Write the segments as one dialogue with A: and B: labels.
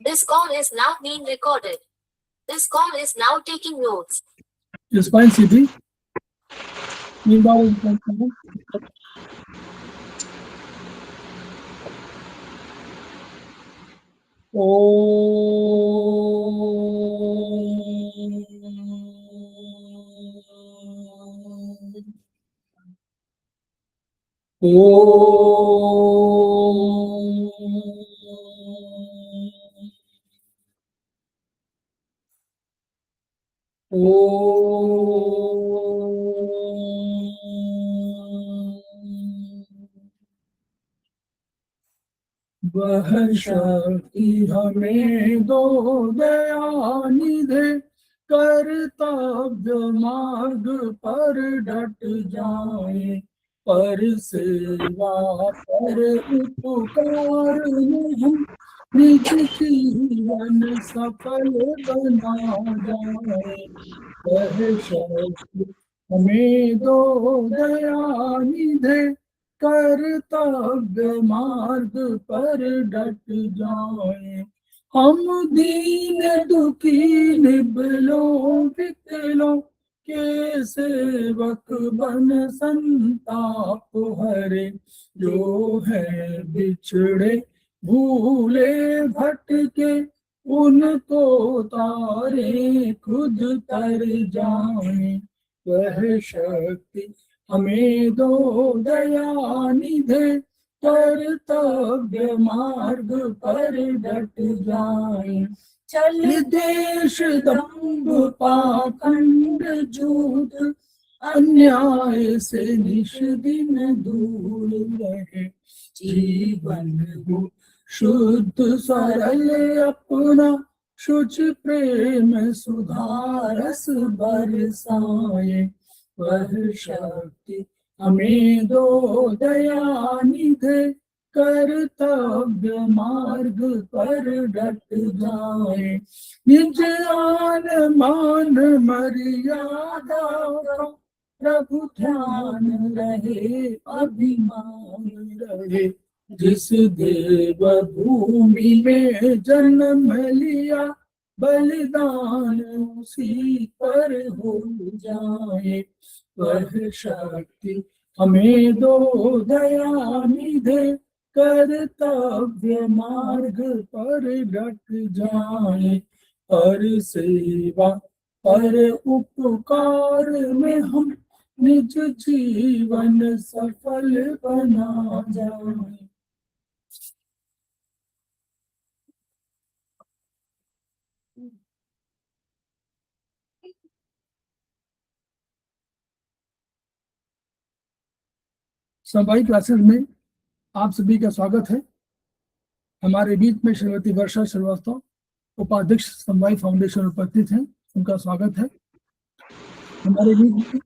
A: This call is now being recorded. This call is now taking notes.
B: Your spine CP. वह शक्ति हमें दो दयानिधे, कर्तव्य मार्ग पर डट जाए, पर सेवा पर उपकार में हम निज जीवन सफल बना जाए। वह शक्ति हमें दो दयानिधे, कर्तव्य मार्ग पर डट जाए। हम दीन दुखी निबलों विकलों के सेवक बन संताप हरे, जो है बिछड़े भूले भटके, उनको तारे खुद तर जाए। वह शक्ति हमें दो दयानिधे, कर्तव्य मार्ग पर डट जाए। चल देश दंभ पाखंड झूठ, अन्याय से निश दिन दूर रहे, जीवन हो शुद्ध सरल अपना, शुच प्रेम सुधारस बरसाए। वह शक्ति हमें दो दयानिधे, कर्तव्य मार्ग पर डट जाए। निज आन मान मर्यादा का प्रभु ध्यान रहे, अभिमान रहे, जिस देव भूमि में जन्म लिया, बलिदान उसी पर हो जाए। वह शक्ति हमें दो दयानिधे, कर्तव्य मार्ग पर डट जाए, पर सेवा पर उपकार में हम निज जीवन सफल बना जाए। समवायी क्लासेस में आप सभी का स्वागत है। हमारे बीच में श्रीमती वर्षा श्रीवास्तव, उपाध्यक्ष समवायी फाउंडेशन उपस्थित हैं, उनका स्वागत है। हमारे बीच में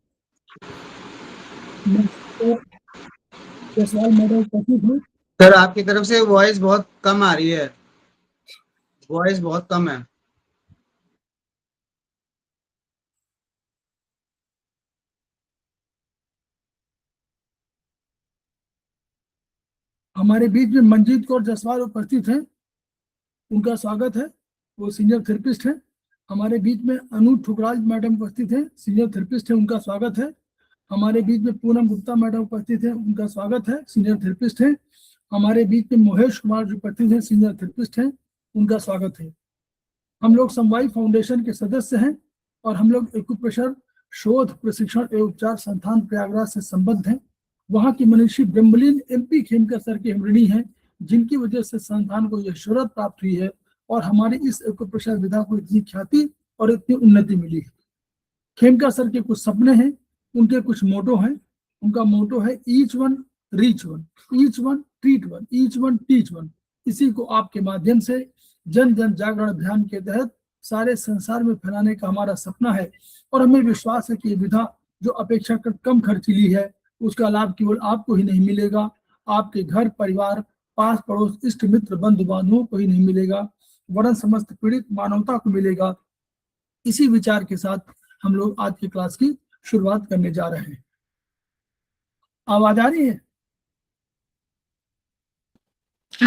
B: मैडम उपस्थित हैं।
C: सर आपकी तरफ से वॉइस बहुत कम आ रही है, वॉइस बहुत कम है।
B: हमारे बीच में मंजीत कौर जसवाल उपस्थित हैं, उनका स्वागत है, वो सीनियर थेरेपिस्ट हैं। हमारे बीच में अनु ठुकराज मैडम उपस्थित हैं, सीनियर थेरेपिस्ट हैं, उनका स्वागत है। हमारे बीच में पूनम गुप्ता मैडम उपस्थित हैं, उनका स्वागत है, सीनियर थेरेपिस्ट हैं। हमारे बीच में मोहेश कुमार जो उपस्थित हैं, सीनियर थेरेपिस्ट हैं, उनका स्वागत है। हम लोग समवायी फाउंडेशन के सदस्य हैं और हम लोग एक्यूप्रेशर शोध प्रशिक्षण एवं उपचार संस्थान प्रयागराज से संबद्ध हैं। वहाँ की मनीषी ब्रह्मलीन MP खेमकर सर की हम ऋणी हैं, जिनकी वजह से संस्थान को यह शोहरत प्राप्त हुई है और हमारी इस एक्यूप्रेशर विधा को इतनी ख्याति और इतनी उन्नति मिली है। खेमकर सर के कुछ सपने हैं, उनके कुछ मोटो हैं। उनका मोटो है each one reach one, each one treat one, each one teach one. इसी को आपके माध्यम से जन जन जागरण अभियान के तहत सारे संसार में फैलाने का हमारा सपना है और हमें विश्वास है कि ये विधा जो अपेक्षाकृत कम खर्चीली है, उसका लाभ केवल आपको ही नहीं मिलेगा, आपके घर परिवार पास पड़ोस इष्ट मित्र बंधु बांधवों को ही नहीं मिलेगा, वरन समस्त पीड़ित मानवता को मिलेगा। इसी विचार के साथ हम लोग आज की क्लास की शुरुआत करने जा रहे हैं। आवाज आ रही है?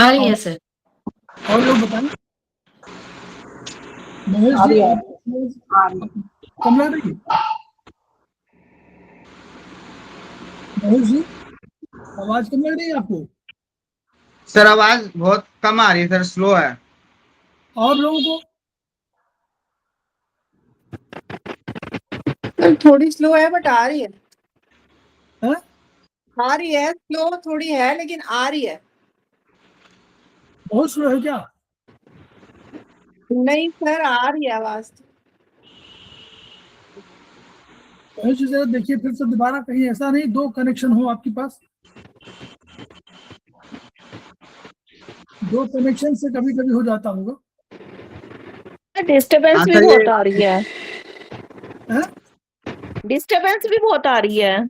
D: आ रही है सर।
B: और लोग बताएं। महेश
D: आ
B: जी
D: रही है,
B: आपको
D: आ रही है।
B: कम लग रही है? महेश जी आवाज कम लग रही है आपको?
C: सर आवाज बहुत कम आ रही है सर, स्लो है।
B: और लोगों को?
D: थोड़ी स्लो है बट आ रही है,
B: है?
D: आ रही है, स्लो थोड़ी है लेकिन आ रही है।
B: बहुत स्लो है क्या?
D: नहीं सर, आ रही है आवाज।
B: महेश जी जरा देखिए फिर से दोबारा, कहीं ऐसा नहीं दो कनेक्शन हो आपके पास। दो कनेक्शन से कभी कभी हो जाता होगा।
E: डिस्टरबेंस
C: हाँ
E: भी
C: सर,
E: बहुत
C: ये
E: आ रही है,
B: है?
E: डिस्टरबेंस भी बहुत आ रही है।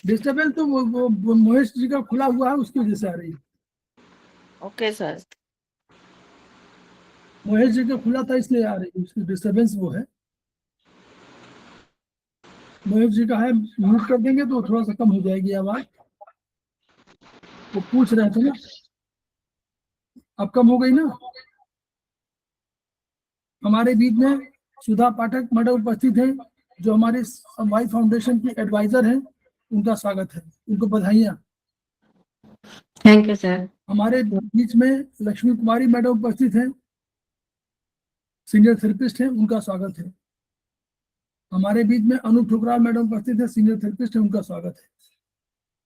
B: डिस्टर्बेंस तो वो महेश जी का खुला हुआ है, उसकी वजह से आ रही है।
E: Okay sir.
B: महेश जी का खुला था इसलिए आ रही है, उसकी डिस्टर्बेंस वो है। महेश जी का है, म्यूट कर देंगे तो थोड़ा सा कम हो जाएगी आवाज। वो पूछ रहे थे ना, अब कम हो गई ना? हमारे बीच में सुधा पाठक मैडम उपस्थित हैं, जो हमारे वाई फाउंडेशन की एडवाइजर हैं। उनका स्वागत है, उनको बधाइयाँ।
E: Thank you sir.
B: हमारे बीच में लक्ष्मी कुमारी मैडम उपस्थित हैं, सीनियर थेरेपिस्ट हैं, उनका स्वागत है। हमारे बीच में अनु ठुकराल मैडम उपस्थित है, सीनियर थेरेपिस्ट है, उनका स्वागत है।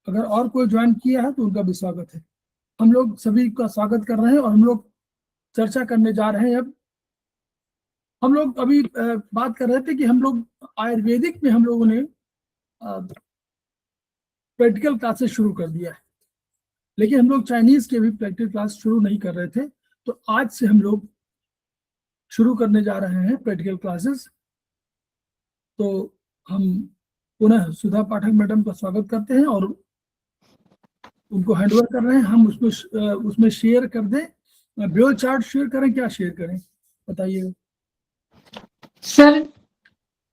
B: अगर और कोई ज्वाइन किया है तो उनका भी स्वागत है। हम लोग सभी का स्वागत कर रहे हैं और हम लोग चर्चा करने जा रहे हैं। अब हम लोग अभी बात कर रहे थे कि हम लोग आयुर्वेदिक में हम लोगों ने प्रैक्टिकल क्लासेस शुरू कर दिया है, लेकिन हम लोग चाइनीज के भी प्रैक्टिकल क्लास शुरू नहीं कर रहे थे। तो आज से हम लोग शुरू करने जा रहे हैं प्रैक्टिकल क्लासेस। तो हम पुनः सुधा पाठक मैडम का स्वागत करते हैं और उनको हैंडओवर कर रहे हैं। हम उसमें शेयर कर दें, ब्यो चार्ट शेयर करें, क्या शेयर करें बताइए।
F: सर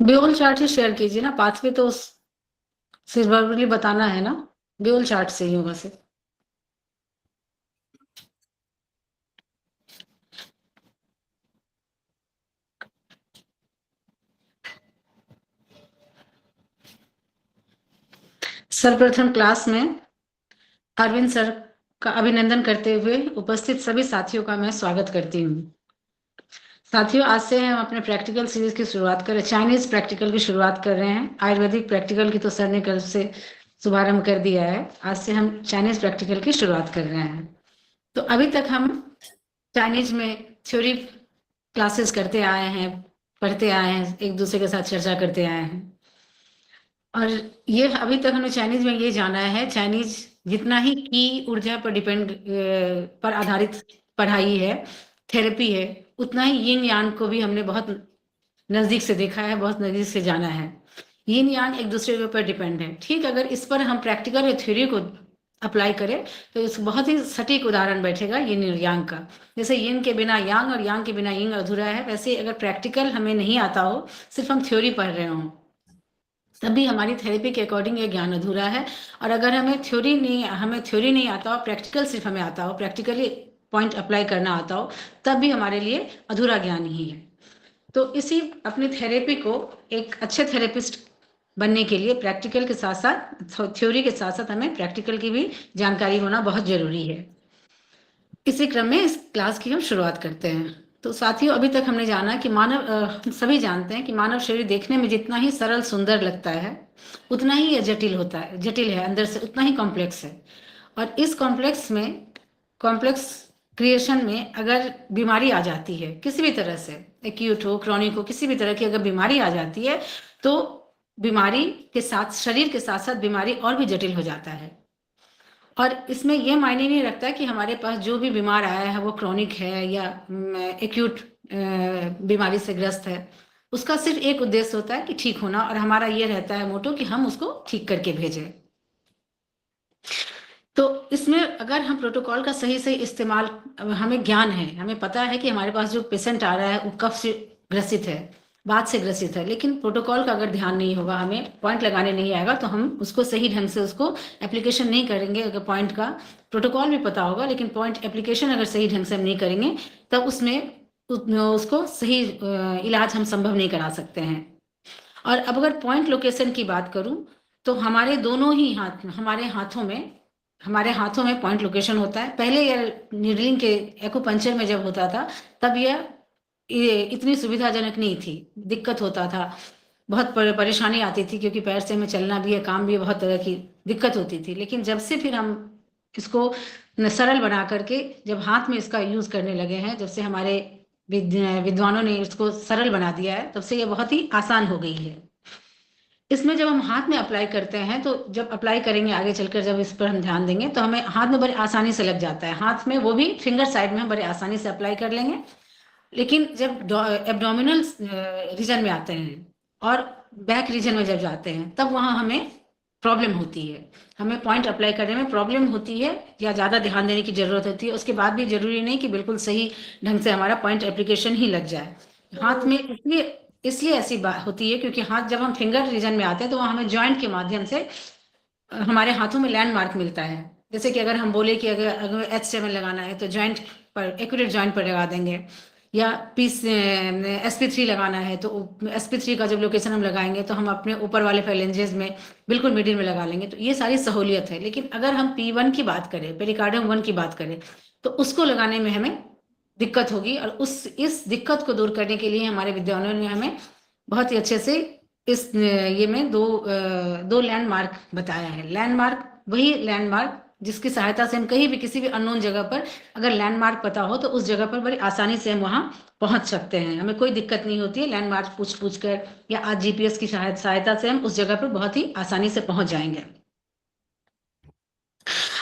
F: ब्योल चार्ट ही शेयर कीजिए ना, पाथवे तो सिर्फ वर्बली बताना है ना, ब्योल चार्ट से ही होगा सर। सर्वप्रथम क्लास में अरविंद सर का अभिनंदन करते हुए उपस्थित सभी साथियों का मैं स्वागत करती हूँ। साथियों, आज से हम अपने प्रैक्टिकल सीरीज की शुरुआत कर रहे हैं, चाइनीज प्रैक्टिकल की शुरुआत कर रहे हैं। आयुर्वेदिक प्रैक्टिकल की तो सर ने कल से शुभारंभ कर दिया है, आज से हम चाइनीज प्रैक्टिकल की शुरुआत कर रहे हैं। तो अभी तक हम चाइनीज में थ्योरी क्लासेस करते आए हैं, पढ़ते आए हैं, एक दूसरे के साथ चर्चा करते आए हैं। और ये अभी तक हमने चाइनीज में ये जाना है, चाइनीज जितना ही की ऊर्जा पर पर आधारित पढ़ाई है, थेरेपी है, उतना ही यिन यान को भी हमने बहुत नजदीक से देखा है, बहुत नजदीक से जाना है। यिन यान एक दूसरे के ऊपर डिपेंड है। ठीक, अगर इस पर हम प्रैक्टिकल या थ्योरी को अप्लाई करें तो इस बहुत ही सटीक उदाहरण बैठेगा यिन और यांग का। जैसे यिन के बिना यांग और यांग के बिना यिन अधूरा है, वैसे अगर प्रैक्टिकल हमें नहीं आता हो, सिर्फ हम थ्योरी पढ़ रहे हों, तभी हमारी थेरेपी के अकॉर्डिंग ये ज्ञान अधूरा है। और अगर हमें थ्योरी नहीं आता हो, प्रैक्टिकल सिर्फ हमें आता हो, प्रैक्टिकली पॉइंट अप्लाई करना आता हो, तब भी हमारे लिए अधूरा ज्ञान ही है। तो इसी अपनी थेरेपी को एक अच्छे थेरेपिस्ट बनने के लिए प्रैक्टिकल के साथ साथ, थ्योरी के साथ साथ हमें प्रैक्टिकल की भी जानकारी होना बहुत जरूरी है। इसी क्रम में इस क्लास की हम शुरुआत करते हैं। तो साथियों, अभी तक हमने जाना कि हम सभी जानते हैं कि मानव शरीर देखने में जितना ही सरल सुंदर लगता है, उतना ही यह जटिल है अंदर से, उतना ही कॉम्प्लेक्स है। और इस कॉम्प्लेक्स क्रिएशन में अगर बीमारी आ जाती है किसी भी तरह से, एक्यूट हो, क्रॉनिक हो, किसी भी तरह की अगर बीमारी आ जाती है, तो बीमारी के साथ, शरीर के साथ साथ बीमारी और भी जटिल हो जाता है। और इसमें यह मायने नहीं रखता कि हमारे पास जो भी बीमार आया है वो क्रॉनिक है या एक्यूट बीमारी से ग्रस्त है, उसका सिर्फ एक उद्देश्य होता है कि ठीक होना, और हमारा ये रहता है मोटो कि हम उसको ठीक करके भेजें। तो इसमें अगर हम प्रोटोकॉल का सही से इस्तेमाल, हमें ज्ञान है, हमें पता है कि हमारे पास जो पेशेंट आ रहा है वो कफ से ग्रसित है, बात से ग्रसित है, लेकिन प्रोटोकॉल का अगर ध्यान नहीं होगा, हमें पॉइंट लगाने नहीं आएगा, तो हम उसको सही ढंग से उसको एप्लीकेशन नहीं करेंगे। अगर पॉइंट का प्रोटोकॉल भी पता होगा लेकिन पॉइंट एप्लीकेशन अगर सही ढंग से हम नहीं करेंगे, तब उसमें उसको सही इलाज हम संभव नहीं करा सकते हैं। और अब अगर पॉइंट लोकेशन की बात करूं तो हमारे दोनों ही हाथ, हमारे हाथों में पॉइंट लोकेशन होता है। पहले यह नीडलिंग के एक्यूपंक्चर में जब होता था तब यह इतनी सुविधाजनक नहीं थी, दिक्कत होता था, बहुत परेशानी आती थी, क्योंकि पैर से हमें चलना भी है, काम भी है, बहुत तरह की दिक्कत होती थी। लेकिन जब से फिर हम इसको सरल बना करके जब हाथ में इसका यूज करने लगे हैं, जब से हमारे विद्वानों ने इसको सरल बना दिया है, तब से ये बहुत ही आसान हो गई है। इसमें जब हम हाथ में अप्लाई करते हैं तो जब अप्लाई करेंगे आगे चलकर, जब इस पर हम ध्यान देंगे तो हमें हाथ में बड़े आसानी से लग जाता है। हाथ में, वो भी फिंगर साइड में हम बड़े आसानी से अप्लाई कर लेंगे। लेकिन जब एब्डोमिनल रीजन में आते हैं और बैक रीजन में जब जाते हैं तब वहाँ हमें प्रॉब्लम होती है, हमें पॉइंट अप्लाई करने में प्रॉब्लम होती है या ज़्यादा ध्यान देने की जरूरत होती है। उसके बाद भी जरूरी नहीं कि बिल्कुल सही ढंग से हमारा पॉइंट एप्लीकेशन ही लग जाए। हाथ में इसलिए ऐसी बात होती है क्योंकि हाथ, जब हम फिंगर रीजन में आते हैं तो वहाँ हमें जॉइंट के माध्यम से हमारे हाथों में लैंडमार्क मिलता है। जैसे कि अगर हम बोले कि अगर H7 लगाना है तो जॉइंट पर, एक्यूरेट जॉइंट पर लगा देंगे, या SP3 लगाना है तो SP3 का जब लोकेशन हम लगाएंगे तो हम अपने ऊपर वाले फेलेंजेस में बिल्कुल मिडिल में लगा लेंगे। तो ये सारी सहूलियत है। लेकिन अगर हम P1 की बात करें, पेरिकार्डियम 1 की बात करें, तो उसको लगाने में हमें दिक्कत होगी। और इस दिक्कत को दूर करने के लिए हमारे विद्वानों ने हमें बहुत ही अच्छे से इस ये में दो लैंडमार्क बताया है। लैंडमार्क वही लैंडमार्क जिसकी सहायता से हम कहीं भी किसी भी अननोन जगह पर अगर लैंडमार्क पता हो तो उस जगह पर बड़ी आसानी से हम वहां पहुंच सकते हैं, हमें कोई दिक्कत नहीं होती है। लैंडमार्क पूछ कर या आज GPS की सहायता से हम उस जगह पर बहुत ही आसानी से पहुंच जाएंगे।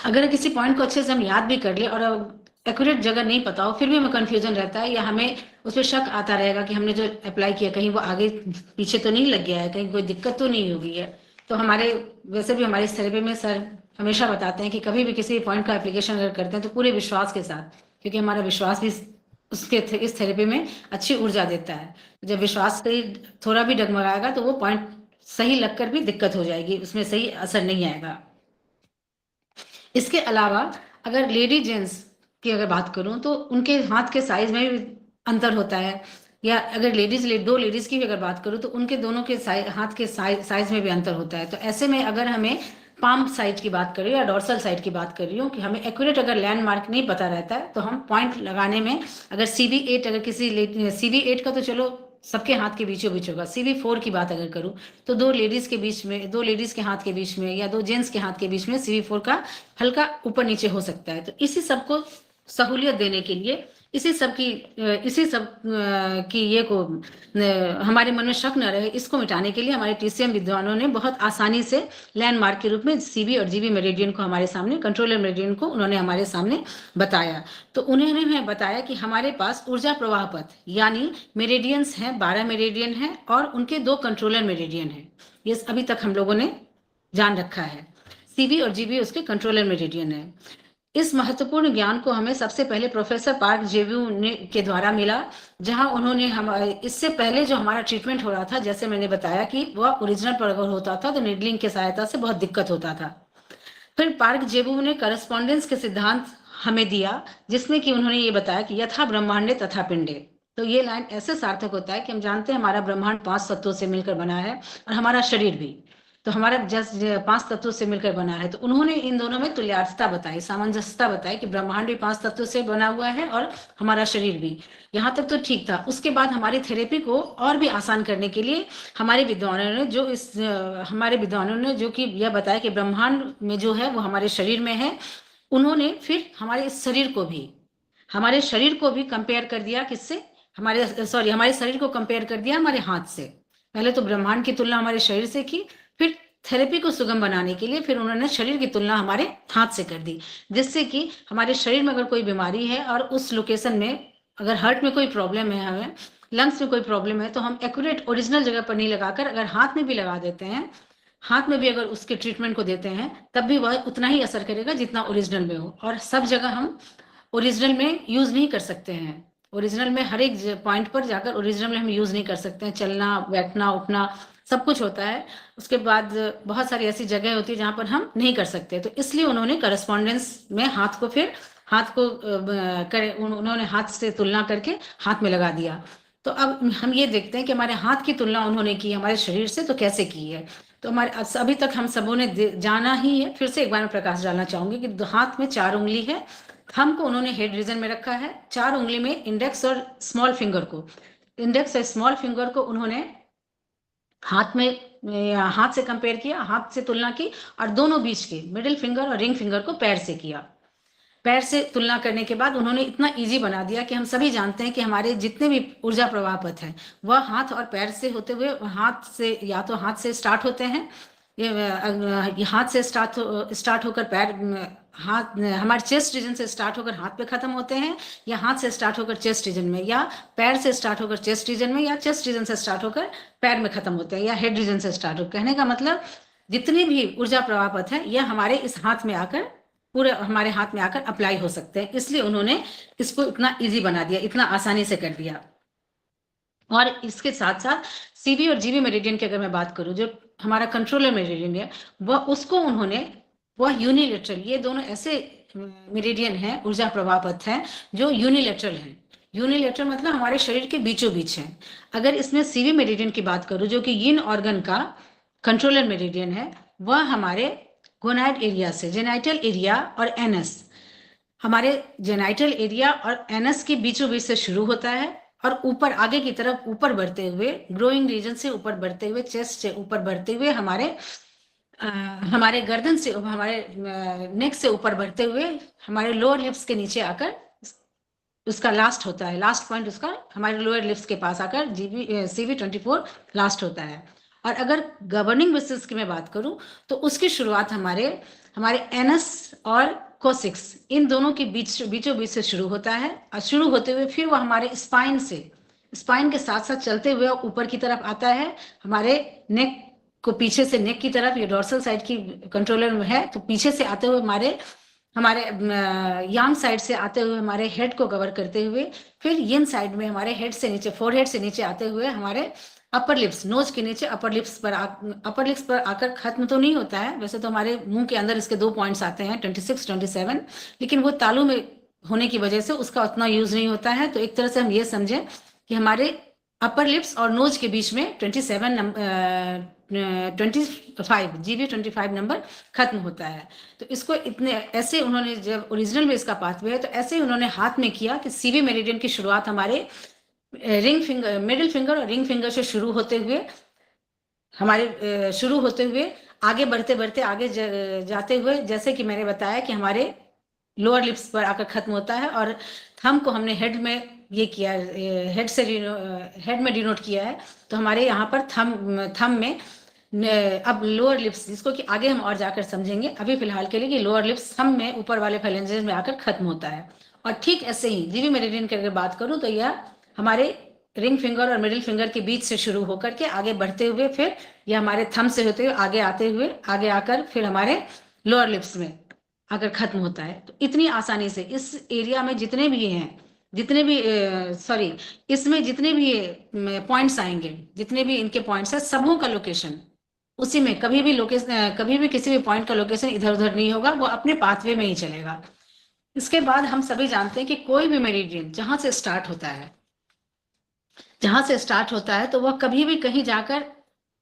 F: अगर किसी पॉइंट को अच्छे से हम याद भी कर ले और एक्यूरेट जगह नहीं पता हो, फिर भी हमें कंफ्यूजन रहता है या हमें उस पर शक आता रहेगा कि हमने जो अप्लाई किया कहीं वो आगे पीछे तो नहीं लग गया है, कहीं कोई दिक्कत तो नहीं होगी है। तो हमारे वैसे भी हमारे थेरेपी में सर हमेशा बताते हैं कि कभी भी किसी पॉइंट का एप्लीकेशन अगर करते हैं तो पूरे विश्वास के साथ, क्योंकि हमारा विश्वास भी इस थेरेपी में अच्छी ऊर्जा देता है। जब विश्वास कहीं थोड़ा भी डगमगाएगा तो वो पॉइंट सही लगकर भी दिक्कत हो जाएगी, उसमें सही असर नहीं आएगा। इसके अलावा अगर लेडी जेंट्स की अगर बात करूं तो उनके हाथ के साइज में भी अंतर होता है, या अगर दो लेडीज की भी अगर बात करूं तो उनके दोनों के हाथ के साइज में भी अंतर होता है। तो ऐसे में अगर हमें पाम साइड की बात करें या डॉर्सल साइड की बात कर रही हूँ कि हमें एक्यूरेट अगर लैंडमार्क नहीं पता रहता है तो हम पॉइंट लगाने में अगर CV8, अगर किसी CV8 का तो चलो सबके हाथ के बीचों बीच होगा, CV4 की बात अगर करूं तो दो लेडीज के हाथ के बीच में या दो जेंट्स के हाथ के बीच में CV4 का हल्का ऊपर नीचे हो सकता है। तो इसी सबको सहूलियत देने के लिए, इसी सब की ये को हमारे मन में शक न रहे, इसको मिटाने के लिए हमारे TCM विद्वानों ने बहुत आसानी से लैंडमार्क के रूप में CV और GB मेरिडियन को हमारे सामने, कंट्रोलर मेरिडियन को उन्होंने हमारे सामने बताया। तो उन्होंने हमें बताया कि हमारे पास ऊर्जा प्रवाह पथ यानी मेरिडियंस हैं, 12 मेरिडियन हैं और उनके 2 कंट्रोलर मेरिडियन हैं। ये अभी तक हम लोगों ने जान रखा है। CV और GB उसके कंट्रोलर मेरिडियन है। इस महत्वपूर्ण ज्ञान को हमें सबसे पहले प्रोफेसर पार्क जेव्यू के द्वारा मिला, जहां उन्होंने हमारे इससे पहले जो हमारा ट्रीटमेंट हो रहा था, जैसे मैंने बताया कि वह ओरिजिनल पर अगर होता था तो नीडलिंग की सहायता से बहुत दिक्कत होता था। फिर पार्क जेव्यू ने करस्पॉन्डेंस के सिद्धांत हमें दिया, जिसमें कि उन्होंने ये बताया कि यथा ब्रह्मांडे तथा पिंडे। तो ये लाइन ऐसे सार्थक होता है कि हम जानते हैं हमारा ब्रह्मांड 5 तत्वों से मिलकर बना है और हमारा शरीर भी, तो हमारा जस्ट 5 तत्वों से मिलकर बना है। तो उन्होंने इन दोनों में तुल्यार्थता बताई, सामंजस्यता बताई कि ब्रह्मांड भी 5 तत्वों से बना हुआ है और हमारा शरीर भी। यहाँ तक तो ठीक था। उसके बाद हमारी थेरेपी को और भी आसान करने के लिए हमारे विद्वानों ने जो कि यह बताया कि ब्रह्मांड में जो है वो हमारे शरीर में है, उन्होंने फिर हमारे शरीर को भी कंपेयर कर दिया, किससे? हमारे शरीर को कंपेयर कर दिया हमारे हाथ से। पहले तो ब्रह्मांड की तुलना हमारे शरीर से की, फिर थेरेपी को सुगम बनाने के लिए फिर उन्होंने शरीर की तुलना हमारे हाथ से कर दी, जिससे कि हमारे शरीर में अगर कोई बीमारी है और उस लोकेशन में अगर हार्ट में कोई प्रॉब्लम है, हमें लंग्स में कोई प्रॉब्लम है, तो हम एक्यूरेट ओरिजिनल जगह पर नहीं लगाकर अगर हाथ में भी लगा देते हैं, हाथ में भी अगर उसके ट्रीटमेंट को देते हैं, तब भी वह उतना ही असर करेगा जितना ओरिजिनल में हो। और सब जगह हम ओरिजिनल में यूज नहीं कर सकते हैं, ओरिजिनल में हर एक पॉइंट पर जाकर ओरिजिनल में हम यूज नहीं कर सकते हैं। चलना, बैठना, उठना सब कुछ होता है। उसके बाद बहुत सारी ऐसी जगह होती है जहां पर हम नहीं कर सकते, तो इसलिए उन्होंने करस्पॉन्डेंस में हाथ को फिर हाथ को उन्होंने हाथ से तुलना करके हाथ में लगा दिया। तो अब हम ये देखते हैं कि हमारे हाथ की तुलना उन्होंने की हमारे शरीर से, तो कैसे की है। तो हमारे अभी तक हम सबों ने जाना ही है, फिर से एक बार मैं प्रकाश डालना चाहूंगी कि हाथ में 4 उंगली है, थंब को उन्होंने हेड रीजन में रखा है, 4 उंगली में इंडेक्स और स्मॉल फिंगर को, इंडेक्स और स्मॉल फिंगर को उन्होंने हाथ में हाथ से कंपेयर किया, हाथ से तुलना की, और दोनों बीच के मिडिल फिंगर और रिंग फिंगर को पैर से किया। पैर से तुलना करने के बाद उन्होंने इतना इजी बना दिया कि हम सभी जानते हैं कि हमारे जितने भी ऊर्जा प्रवाह पथ हैं वह हाथ और पैर से होते हुए, हाथ से या तो हाथ से स्टार्ट होते हैं, ये हाथ से स्टार्ट होकर पैर, हाथ हमारे चेस्ट रीजन से स्टार्ट होकर हाथ पे खत्म होते हैं, या हाथ से स्टार्ट होकर चेस्ट रीजन में, या पैर से स्टार्ट होकर चेस्ट रीजन में, या चेस्ट रीजन से स्टार्ट होकर पैर में खत्म होते हैं, या हेड रीजन से स्टार्ट होकर। कहने का मतलब जितनी भी ऊर्जा प्रवाह पथ है यह हमारे इस हाथ में आकर, पूरे हमारे हाथ में आकर अप्लाई हो सकते हैं। इसलिए उन्होंने इसको इतना इजी बना दिया, इतना आसानी से कर दिया। और इसके साथ साथ सीबी और जीबी मेरिडियन की अगर मैं बात करूं, जो हमारा कंट्रोलर मेरिडियन है वह, उसको उन्होंने, वह यूनिलेटरल, ये दोनों ऐसे मेरिडियन है, ऊर्जा प्रवाह पथ है जो यूनिलेटरल है। यूनिलेटरल मतलब हमारे शरीर के बीचों बीच है। अगर इसमें सीबी मेरिडियन की बात करूं, जो कि यिन ऑर्गन का कंट्रोलर मेरिडियन है, वह हमारे गोनाइड एरिया से, जेनाइटल एरिया और एनस, हमारे जेनाइटल एरिया और एनस के बीचों बीच से शुरू होता है और ऊपर आगे की तरफ ऊपर बढ़ते हुए, ग्रोइंग रीजन से ऊपर बढ़ते हुए, चेस्ट से ऊपर बढ़ते हुए, हमारे गर्दन से, हमारे नेक से ऊपर बढ़ते हुए, हमारे लोअर लिप्स के नीचे आकर उसका लास्ट होता है, लास्ट पॉइंट उसका हमारे लोअर लिप्स के पास आकर CV24 लास्ट होता है। और अगर गवर्निंग वेसल्स की मैं बात करूं तो उसकी शुरुआत हमारे एनस और कोसिक्स, इन दोनों के बीचों बीच से शुरू होता है, और शुरू होते हुए फिर वह हमारे स्पाइन के साथ साथ चलते हुए ऊपर की तरफ आता है, हमारे नेक को पीछे से, नेक की तरफ, ये डोर्सल साइड की कंट्रोलर में है, तो पीछे से आते हुए हमारे यांग साइड से आते हुए हमारे हेड को कवर करते हुए, फिर यिन साइड में हमारे हेड से नीचे, फोरहेड से नीचे आते हुए हमारे अपर लिप्स, नोज के नीचे अपर लिप्स पर आकर खत्म तो नहीं होता है। वैसे तो हमारे मुंह के अंदर इसके 2 पॉइंट्स आते हैं, 26, 27, लेकिन वो तालू में होने की वजह से उसका उतना यूज नहीं होता है। तो एक तरह से हम ये समझें कि हमारे अपर लिप्स और नोज के बीच में 25 GB25 नंबर खत्म होता है। तो इसको इतने ऐसे उन्होंने, जब ओरिजिनल में इसका पाथवे है, तो ऐसे ही उन्होंने हाथ में किया कि सीबी मेरिडियन की शुरुआत हमारे रिंग फिंगर, मिडिल फिंगर और रिंग फिंगर से शुरू होते हुए आगे बढ़ते आगे जाते हुए, जैसे कि मैंने बताया कि हमारे लोअर लिप्स पर आकर खत्म होता है, और थंब को हमने हेड में ये किया, हेड में डिनोट किया है। तो हमारे यहाँ पर थंब में अब लोअर लिप्स, जिसको कि आगे हम और जाकर समझेंगे, अभी फिलहाल के लिए कि लोअर लिप्स थंब में ऊपर वाले फेलेंजेस में आकर खत्म होता है। और ठीक ऐसे ही जीबी मेरिडियन की अगर बात करूं तो यह हमारे रिंग फिंगर और मिडिल फिंगर के बीच से शुरू होकर के आगे बढ़ते हुए, फिर यह हमारे थंब से होते हुए आगे आकर फिर हमारे लोअर लिप्स में आकर खत्म होता है। तो इतनी आसानी से इस एरिया में इसमें जितने भी पॉइंट्स आएंगे, जितने भी इनके पॉइंट्स हैं, सबों का लोकेशन उसी में, कभी भी किसी भी पॉइंट का लोकेशन इधर उधर नहीं होगा, वो अपने पाथवे में ही चलेगा। इसके बाद हम सभी जानते हैं कि कोई भी मेरिडियन जहां से स्टार्ट होता है तो वह कभी भी कहीं जाकर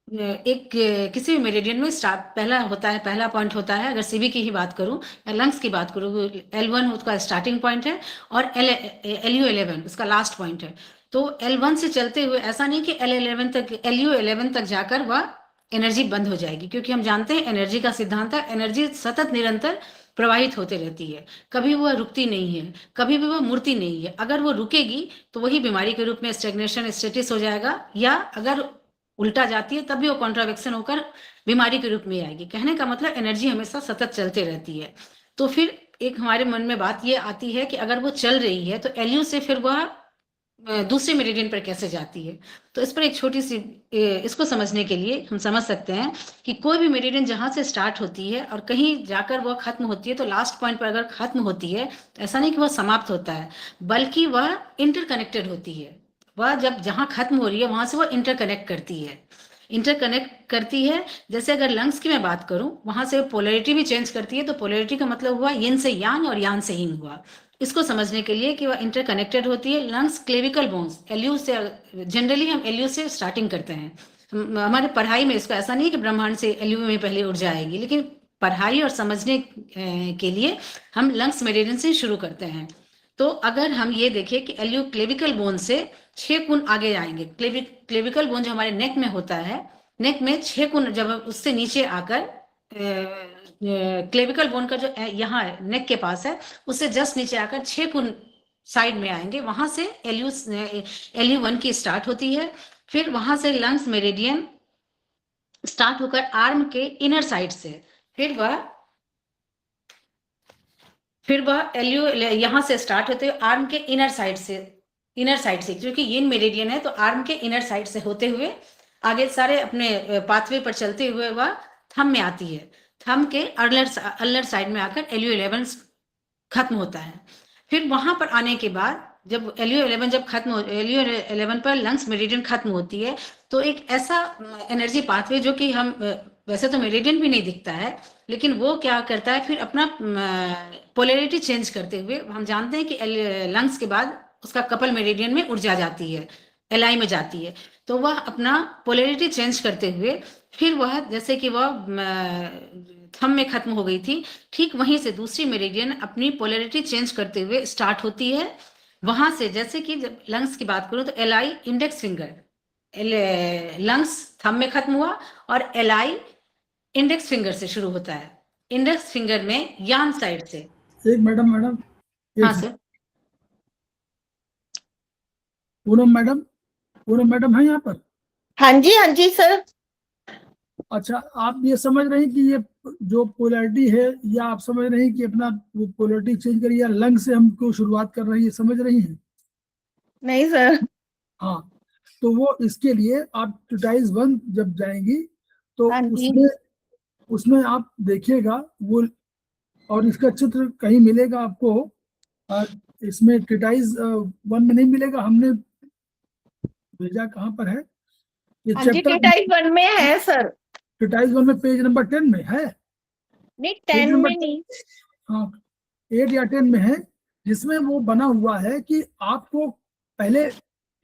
F: किसी भी मेरिडियन में पहला पॉइंट होता है। अगर सीबी की ही बात करूं या लंग्स की बात करूं, L1 उसका स्टार्टिंग पॉइंट है और LU11 उसका लास्ट पॉइंट है। तो L1 से चलते हुए ऐसा नहीं कि LU11 तक जाकर वह एनर्जी बंद हो जाएगी, क्योंकि हम जानते हैं एनर्जी का सिद्धांत है, एनर्जी सतत निरंतर प्रवाहित होते रहती है, कभी वह रुकती नहीं है, कभी भी वह मुड़ती नहीं है। अगर वो रुकेगी तो वही बीमारी के रूप में स्टेग्नेशन, स्टेटिस हो जाएगा, या अगर उल्टा जाती है तब भी वो कॉन्ट्रावेक्शन होकर बीमारी के रूप में आएगी। कहने का मतलब एनर्जी हमेशा सतत चलते रहती है। तो फिर एक हमारे मन में बात ये आती है कि अगर वो चल रही है तो LU से फिर वह दूसरे मेरिडियन पर कैसे जाती है। तो इस पर एक छोटी सी, इसको समझने के लिए हम समझ सकते हैं कि कोई भी मेरिडियन जहां से स्टार्ट होती है और कहीं जाकर वह खत्म होती है, तो लास्ट पॉइंट पर अगर खत्म होती है तो ऐसा नहीं कि वह समाप्त होता है, बल्कि वह इंटरकनेक्टेड होती है। वह जहां खत्म हो रही है वहां से वह इंटरकनेक्ट करती है। जैसे अगर लंग्स की मैं बात करूं, वहां से पोलैरिटी भी चेंज करती है। तो पोलैरिटी का मतलब हुआ यिन से यांग और यांग से यिंग हुआ। इसको समझने के लिए कि वह इंटरकनेक्टेड होती है। लंग्स क्लेविकल बोन्स, एलयू से, जनरली हम एलयू से स्टार्टिंग करते हैं। हमारे पढ़ाई में इसको ऐसा नहीं है कि ब्रह्मांड से एलयू में पहले ऊर्जा आएगी, लेकिन पढ़ाई और समझने के लिए हम लंग्स मेरिडियन से शुरू करते हैं। तो अगर हम ये देखें कि एलयू क्लेविकल बोन से 6 गुण आगे आएंगे। क्लेविकल बोन जो हमारे नेक में होता है, नेक में 6 गुण, जब उससे नीचे आकर क्लेविकल बोन का जो यहाँ नेक के पास है, उससे जस्ट नीचे आकर 6 गुण साइड में आएंगे। वहां से LU1 की स्टार्ट होती है। फिर वहां से लंग्स मेरिडियन स्टार्ट होकर आर्म के इनर साइड से, फिर वह LU यहाँ से स्टार्ट होते हुए आर्म के इनर साइड से, क्योंकि यिन मेरिडियन है तो आर्म के इनर साइड से होते हुए आगे सारे अपने पाथवे पर चलते हुए वह थंब में आती है। थंब के अल्लर साइड में आकर LU11 खत्म होता है। फिर वहां पर आने के बाद जब LU11 पर लंग्स मेरिडियन खत्म होती है, तो एक ऐसा एनर्जी पाथवे जो कि हम वैसे तो मेरिडियन भी नहीं दिखता है, लेकिन वो क्या करता है, फिर अपना पोलैरिटी चेंज करते हुए, हम जानते हैं कि लंग्स के बाद उसका कपल मेरिडियन में ऊर्जा जाती है, LI में जाती है। तो वह अपना पोलैरिटी चेंज करते हुए फिर वह, जैसे कि वह थंब में खत्म हो गई थी, ठीक वहीं से दूसरी मेरिडियन अपनी पोलैरिटी चेंज करते हुए स्टार्ट होती है। वहां से, जैसे कि जब लंग्स की बात करूं तो LI index finger, lungs thumb में खत्म हुआ और LI इंडेक्स फिंगर से शुरू होता है। इंडेक्स फिंगर में यान साइड से।
B: एक मैडम
F: हाँ सर।
B: पूनम मैडम है यहाँ पर?
E: हाँ जी सर।
B: अच्छा, आप ये समझ रहे हैं कि ये जो पोलैरिटी है, या आप समझ रहे हैं कि अपना पोलैरिटी चेंज करिए, या लंग से हम क्यों शुरुआत कर रहे हैं, ये समझ रही हैं?
E: नहीं सर।
B: हाँ, तो वो इसके लिए आप ट्यूटाइज 1 जब जाएंगी तो
E: हाँ जी।
B: उसमें आप देखिएगा वो, और इसका चित्र कहीं मिलेगा आपको, इसमें ट्यूटाइज 1 में नहीं मिलेगा, हमने भेजा कहाँ पर है ये
E: हाँ जी,
B: चैप्टर?
E: ट्यूटाइज 1 में है सर।
B: ट्यूटाइज 1 में पेज नंबर 10 में है।
E: नहीं,
B: पेज
E: 10
B: नंबर
E: में नहीं।
B: हाँ, 8 या 10 में है, जिसमें वो बना हुआ है कि आपको पहले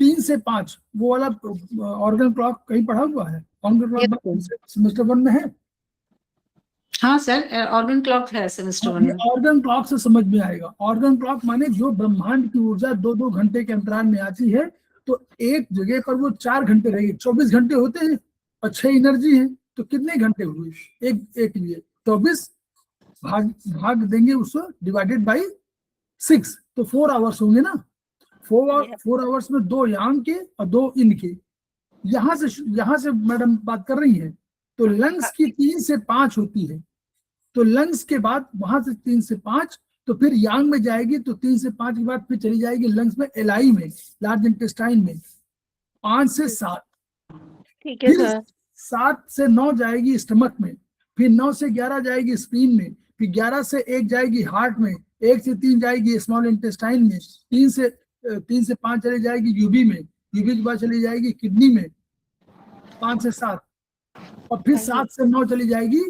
B: 3 से 5 वो वाला ऑर्गन क्लॉक कहीं पढ़ा हुआ है? ऑर्गन क्लॉक सेमेस्टर 1 में है।
F: हाँ सर, ऑर्गन क्लॉक है सेमेस्टर 1 में।
B: ऑर्गन क्लॉक से समझ में आएगा। ऑर्गन क्लॉक माने जो ब्रह्मांड की ऊर्जा 2-2 घंटे के अंतराल में आती है, तो एक जगह पर वो 4 घंटे रहेगी। 24 घंटे होते हैं और 6 एनर्जी है, तो कितने घंटे हुए एक लिए? 24 भाग देंगे उसको डिवाइडेड बाई 6, तो 4 आवर्स होंगे ना। 4 आवर्स में 2 यांग के और 2 इन के। यहाँ से मैडम बात कर रही है। तो लंग्स की 3 से 5 होती है, तो लंग्स के बाद वहां से 3 से 5, तो फिर यांग में जाएगी, तो 3 से 5 के बाद फिर चली जाएगी लंग्स में, LI में, लार्ज इंटेस्टाइन में, 5 से 7।
E: ठीक है सर।
B: 7 से 9 जाएगी स्टमक में, फिर 9 से 11 जाएगी स्प्लीन में, फिर 11 से 1 जाएगी हार्ट में, 1 से 3 जाएगी स्मॉल इंटेस्टाइन में, 3 से 5 चली जाएगी यूबी में, यूबी के बाद चली जाएगी किडनी में, 5 से 7, और फिर 7 से 9 चली जाएगी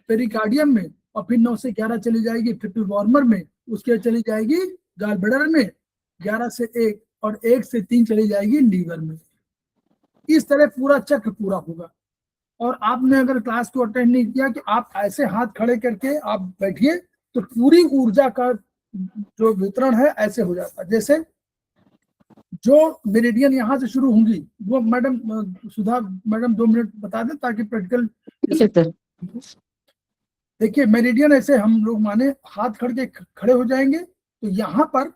B: पेरिकार्डियम में, और फिर 9 से 11 चली जाएगी ट्रिपल वार्मर में, उसके चली जाएगी गॉल ब्लैडर में, 11 से 1 और 1 से 3 चली जाएगी लीवर में। इस तरह पूरा चक्र पूरा होगा। और आपने अगर क्लास को अटेंड नहीं किया, कि आप ऐसे हाथ खड़े करके आप बैठिए, तो पूरी ऊर्जा का जो वितरण है ऐसे हो जाता है। जैसे जो मेरिडियन यहाँ से शुरू होंगी, वो मैडम सुधा मैडम 2 मिनट बता दें ताकि प्रैक्टिकल। देखिए, मेरिडियन ऐसे हम लोग माने हाथ खड़े हो जाएंगे, तो यहाँ पर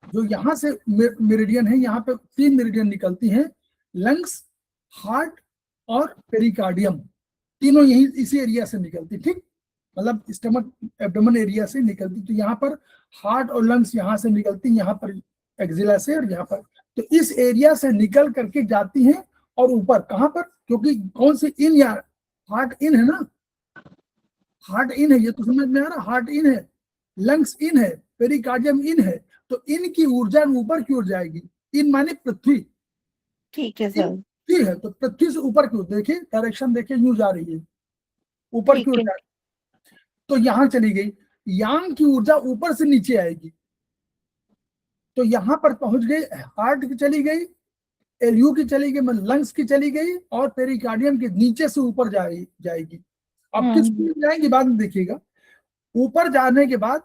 B: जो यहाँ से मेरिडियन है, यहाँ पे 3 मेरिडियन निकलती हैं, लंग्स, हार्ट और पेरिकार्डियम, तीनों यही इसी एरिया से निकलती, ठीक, मतलब स्टमक एब्डोमेन एरिया से निकलती। तो यहाँ पर हार्ट और लंग्स यहाँ से निकलती, यहाँ पर एक्सिला से, और यहाँ पर, तो इस एरिया से निकल करके जाती हैं। और ऊपर कहाँ पर, क्योंकि कौन सी इन, यार हार्ट इन है ना, हार्ट इन है, ये तो समझ में आ रहा, हार्ट इन है, लंग्स इन है, पेरिकार्डियम इन है, तो इन की ऊर्जा ऊपर की ओर जाएगी। इन माने पृथ्वी,
E: ठीक है सर।
B: पृथ्वी है, तो पृथ्वी से ऊपर की ओर देखिए, डायरेक्शन देखिए, यूं जा रही है, ऊपर की ओर जा रही है। तो यहाँ चली गई, यांग की ऊर्जा ऊपर से नीचे आएगी, तो यहाँ पर पहुंच गई, हार्ट की चली गई, एलयू की चली गई, मतलब लंग्स की चली गई, और पेरिकार्डियम के नीचे से ऊपर जाएगी। अब किस में जाएंगी बाद में देखिएगा। ऊपर जाने के बाद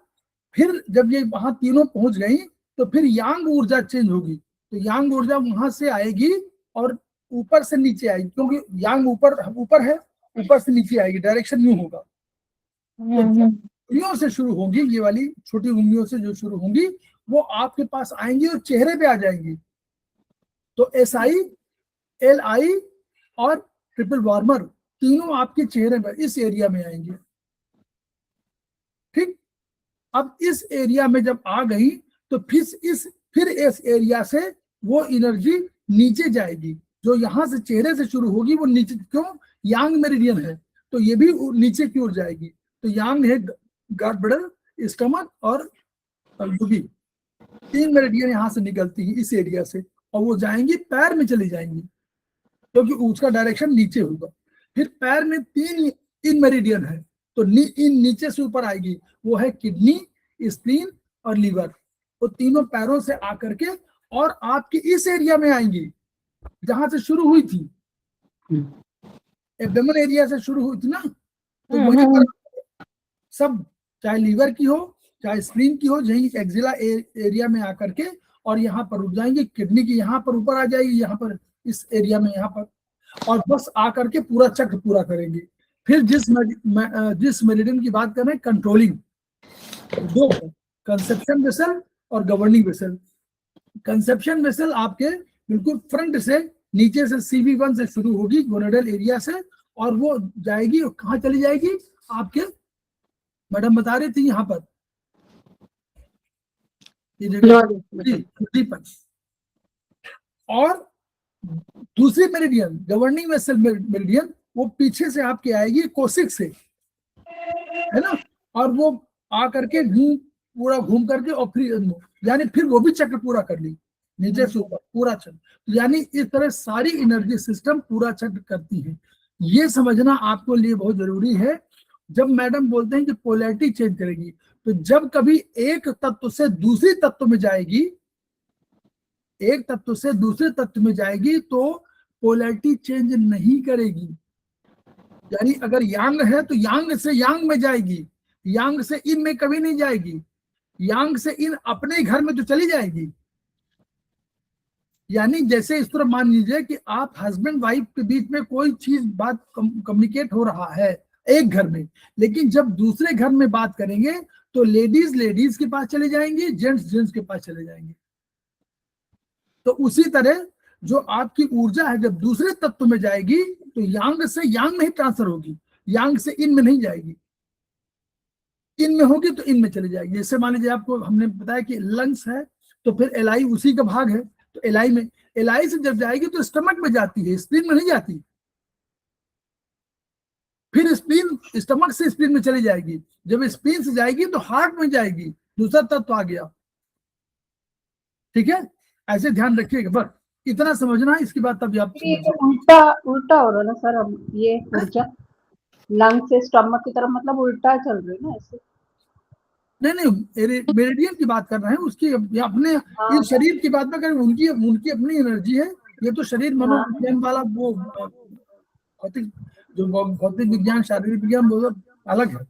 B: फिर जब ये वहां तीनों पहुंच गई तो फिर यांग ऊर्जा चेंज होगी। तो यांग ऊर्जा वहां से आएगी और ऊपर से नीचे आएगी, क्योंकि यांग ऊपर है, ऊपर से नीचे आएगी, डायरेक्शन यूं होगा। तो उंगलियों से शुरू होंगी, ये वाली छोटी उंगलियों से जो शुरू होंगी वो आपके पास आएंगी और चेहरे पे आ जाएंगी। तो SI, LI और ट्रिपल वार्मर तीनों आपके चेहरे पर इस एरिया में आएंगे। ठीक, अब इस एरिया में जब आ गई तो फिर इस एरिया से वो एनर्जी नीचे जाएगी, जो यहां से चेहरे से शुरू होगी वो नीचे, क्यों, यांग मेरिडियन है तो ये भी नीचे की ओर जाएगी। तो यांग है गॉट ब्लैडर, स्टमक और यूबी, 3 मेरिडियन यहाँ से निकलती है इस एरिया से, और वो जाएंगी पैर में चली जाएंगी, क्योंकि उसका डायरेक्शन नीचे होगा। फिर पैर में 3 इन मेरिडियन है, तो इन नीचे से ऊपर आएगी, वो है किडनी, स्प्लीन और लीवर। वो तीनों पैरों से आकर के और आपके इस एरिया में आएंगी जहां से शुरू हुई थी, एब्डोमेन एरिया से शुरू हुई थी ना, तो वहीं पर सब, चाहे लीवर की हो चाहे स्प्लीन की हो, यही एक्सिला एरिया में आकर के और यहाँ पर रुक जाएंगे। किडनी की यहाँ पर ऊपर आ जाएगी, यहाँ पर इस एरिया में यहाँ पर, और बस आकर के पूरा चक्र पूरा करेंगे। फिर जिस मेरिडियन की बात कर रहे हैं, कंट्रोलिंग, दो, कंसेप्शन वेसल और गवर्निंग वेसल। कंसेप्शन वेसल आपके बिल्कुल फ्रंट से, नीचे से CV1 से शुरू होगी गोनेडल एरिया से, और वो जाएगी, और कहाँ चली जाएगी, आपके मैडम बता रही थी यहाँ पर पर। और दूसरी मेरिडियन, गवर्निंग वेसल मेरिडियन, वो पीछे से आपके आएगी कोसिक से, है ना, और वो आकर के पूरा घूम करके और फिर यानी फिर वो भी चक्र पूरा कर ली, नीचे से ऊपर पूरा चक्र, यानी इस तरह सारी एनर्जी सिस्टम पूरा चक्र करती है। ये समझना आपको लिए बहुत जरूरी है। जब मैडम बोलते हैं कि पोलैरिटी चेंज करेगी, तो जब कभी एक तत्व से दूसरी तत्व में जाएगी, एक तत्व से दूसरे तत्व में जाएगी, तो पोलैरिटी चेंज नहीं करेगी। यानी अगर यांग है तो यांग से यांग में जाएगी, यांग से इन में कभी नहीं जाएगी, यांग से इन अपने घर में तो चली जाएगी। यानी जैसे इस तरह मान लीजिए कि आप हस्बैंड वाइफ के बीच में कोई चीज बात कम्युनिकेट हो रहा है एक घर में, लेकिन जब दूसरे घर में बात करेंगे तो लेडीज के पास चले जाएंगे, जेंट्स के पास चले जाएंगे। तो उसी तरह जो आपकी ऊर्जा है जब दूसरे तत्व में जाएगी तो यांग से यांग में ही ट्रांसफर होगी, यांग से इन में नहीं जाएगी। इन में होगी तो इन में चली जाएगी। जैसे मान लीजिए आपको हमने बताया कि लंग्स है, तो फिर LI उसी का भाग है, तो LI से जब जाएगी तो स्टमक में जाती है, स्प्लीन में नहीं जाती। फिर स्प्लीन, स्टमक से स्प्लीन में चली जाएगी, जब स्प्लीन से जाएगी तो हार्ट में जाएगी, दूसरा तत्व आ गया। ठीक है, ऐसे ध्यान रखिएगा, बस इतना समझना है। इसकी बात तब आप
G: ये तो उल्टा उल्टा हो रहा है ना सर, अब ये ऊर्जा लंग से स्टमक की तरफ, मतलब उल्टा चल रही है ना ऐसे।
B: नहीं, मेरिडियन की बात कर रहे हैं, उसकी अपने इस शरीर की बात में करें, उनकी अपनी एनर्जी है। ये तो शरीर मनोविज्ञान वाला वो भौतिक विज्ञान, शारीरिक विज्ञान वो अलग है,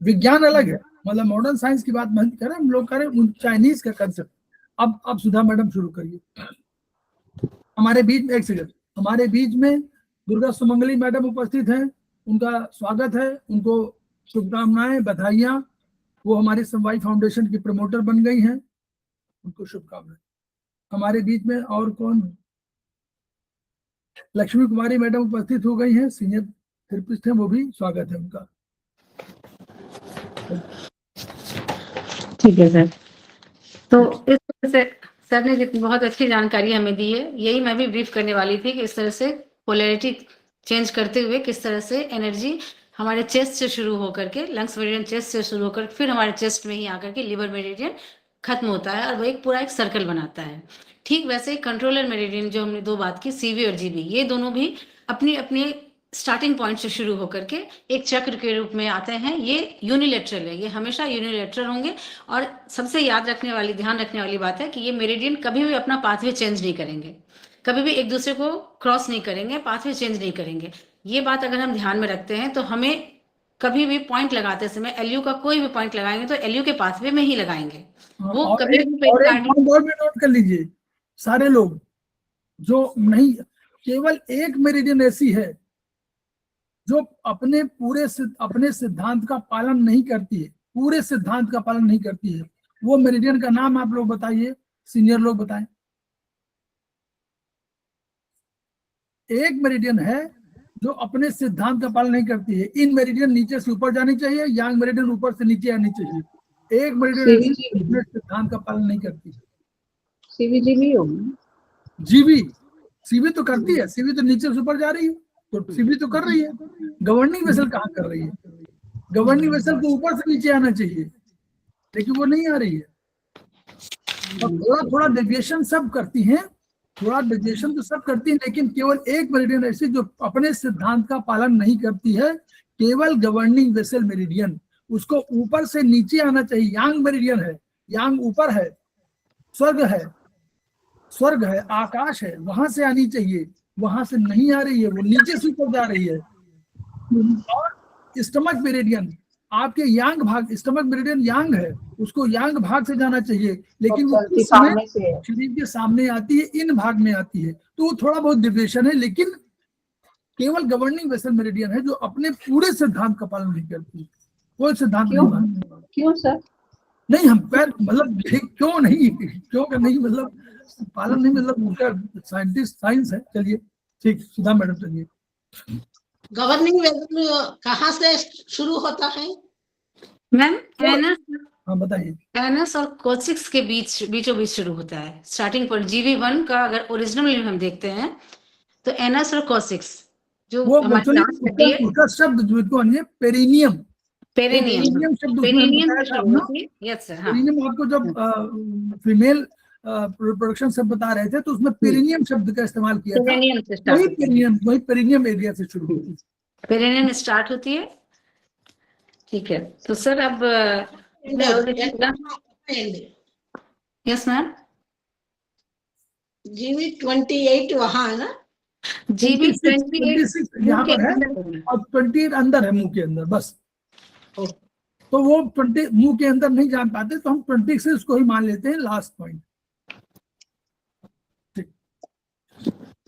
B: विज्ञान अलग है। मतलब मॉडर्न साइंस की बात नहीं करें हम लोग, करें चाइनीज का कंसेप्ट। अब सुधा मैडम शुरू करिए। हमारे बीच में, एक सेकंड, हमारे बीच में दुर्गा सुमंगली मैडम उपस्थित हैं, उनका स्वागत है, उनको शुभकामनाएं, बधाइयां। वो हमारी समवाई फाउंडेशन की प्रमोटर बन गई हैं, उनको शुभकामनाएं। हमारे बीच में और कौन, लक्ष्मी कुमारी मैडम उपस्थित हो गई हैं, सीनियर थेरेपिस्ट हैं, वो भी स्वागत है उनका।
F: ठीक है सर। तो इस तरह से सर ने जितनी बहुत अच्छी जानकारी हमें दी है, यही मैं भी ब्रीफ करने वाली थी कि इस तरह से पोलैरिटी चेंज करते हुए किस तरह से एनर्जी हमारे चेस्ट से शुरू होकर के, लंग्स मेरिडियन चेस्ट से शुरू होकर फिर हमारे चेस्ट में ही आकर के लिवर मेरिडियन खत्म होता है, और वो एक पूरा एक सर्कल बनाता है। ठीक वैसे कंट्रोलर मेरिडियन जो हमने दो बात की, CV और GB, ये दोनों भी अपनी अपनी स्टार्टिंग पॉइंट से शुरू होकर के एक चक्र के रूप में आते हैं। ये यूनिलेटरल है, ये हमेशा यूनिलेटरल होंगे। और सबसे याद रखने वाली, ध्यान रखने वाली बात है कि ये मेरिडियन कभी भी अपना पाथवे चेंज नहीं करेंगे, कभी भी एक दूसरे को क्रॉस नहीं करेंगे, पाथवे चेंज नहीं करेंगे। ये बात अगर हम ध्यान में रखते हैं तो हमें कभी भी पॉइंट लगाते समय एलयू का कोई भी पॉइंट लगाएंगे तो एलयू के पाथवे में ही लगाएंगे। वो
B: और
F: कभी
B: एक
F: भी
B: पॉइंट और भी नोट कर लीजिए सारे लोग, जो नहीं, केवल एक मेरिडियन ऐसी है जो अपने अपने सिद्धांत का पालन नहीं करती है, पूरे सिद्धांत का पालन नहीं करती है। वो मेरिडियन का नाम आप लोग बताइए, सीनियर लोग बताएं। एक मेरिडियन है जो अपने सिद्धांत का पालन नहीं करती है। इन मेरिडियन नीचे से ऊपर जानी चाहिए, यांग मेरिडियन ऊपर से नीचे आनी चाहिए। एक मेरिडियन अपने सिद्धांत का पालन नहीं करती।
G: सीवीजी भी होगी,
B: जीवी, सीवी तो करती है, सीवी तो नीचे से ऊपर जा रही है, तो सीवी तो कर रही है। गवर्निंग वेसल कहाँ कर रही है? गवर्निंग वेसल को ऊपर से नीचे आना चाहिए, लेकिन वो नहीं आ रही है। और थोड़ा थोड़ा डेविएशन सब करती हैं, थोड़ा डेविएशन तो सब करती है, लेकिन केवल एक मेरिडियन ऐसी जो अपने सिद्धांत का पालन नहीं करती है, केवल गवर्निंग वेसल मेरिडियन। उसको ऊपर से नीचे आना चाहिए। यांग मेरिडियन है, यांग ऊपर है, स्वर्ग है, स्वर्ग है, आकाश है, वहां से आनी चाहिए, वहां से नहीं आ रही है, वो नीचे से ऊपर जा रही है। और स्टमक मेरिडियन, आपके यांग भाग, स्टमक मेरिडियन यांग है, उसको यांग भाग से जाना चाहिए, लेकिन वो
G: चलती
B: उस समय
G: सामने से है।
B: शरीर के सामने आती है, इन भाग में आती है, तो वो थोड़ा बहुत डिविएशन है। लेकिन केवल गवर्निंग वेसल मेरिडियन है जो अपने पूरे सिद्धांत का पालन नहीं करती, कोई सिद्धांत नहीं मानती।
G: क्यों सर?
B: नहीं, हम पैर मतलब क्यों नहीं, क्यों का नहीं मतलब पालन नहीं, मतलब उनका साइंटिस्ट साइंस है। चलिए ठीक, सुधा मैडम चलिए।
H: गवर्निंग वेसल कहाँ से शुरू होता है?
F: मैम एनएस,
B: हाँ बताइए।
F: एनएस और कोसिक्स के बीचों बीच शुरू होता है। स्टार्टिंग पॉइंट GV1 का अगर ओरिजिनल में हम देखते हैं तो एनएस और कोसिक्स जो
B: वो
F: हमारी लास्ट हड्डी है,
B: उसका शब्द जो है पेरिनियम,
F: पेरिनियम,
B: शब्द
F: पेरिनियम
B: उसमें
F: से शुरू होती है। यस सर, हाँ।
B: पेरिनियम आपको जब फीमेल रिप्रोडक्शन सब बता रहे थे तो उसमें पेरिनियम शब्द का इस्तेमाल किया था।
F: पेरिनियम से स्टार्ट होती है,
B: वही पेरिनियम एरिया से शुरू होती है।
F: पेरिनियम स्टार्ट होती है। ठीक है, तो सर अब यस मैम,
H: GV28 वहाँ है ना?
F: GV28
B: यहाँ पर है और 28 अंदर है, मुंह के अंदर बस। तो वो 20 मुंह के अंदर नहीं जान पाते, तो हम 26 को ही मान लेते हैं लास्ट पॉइंट।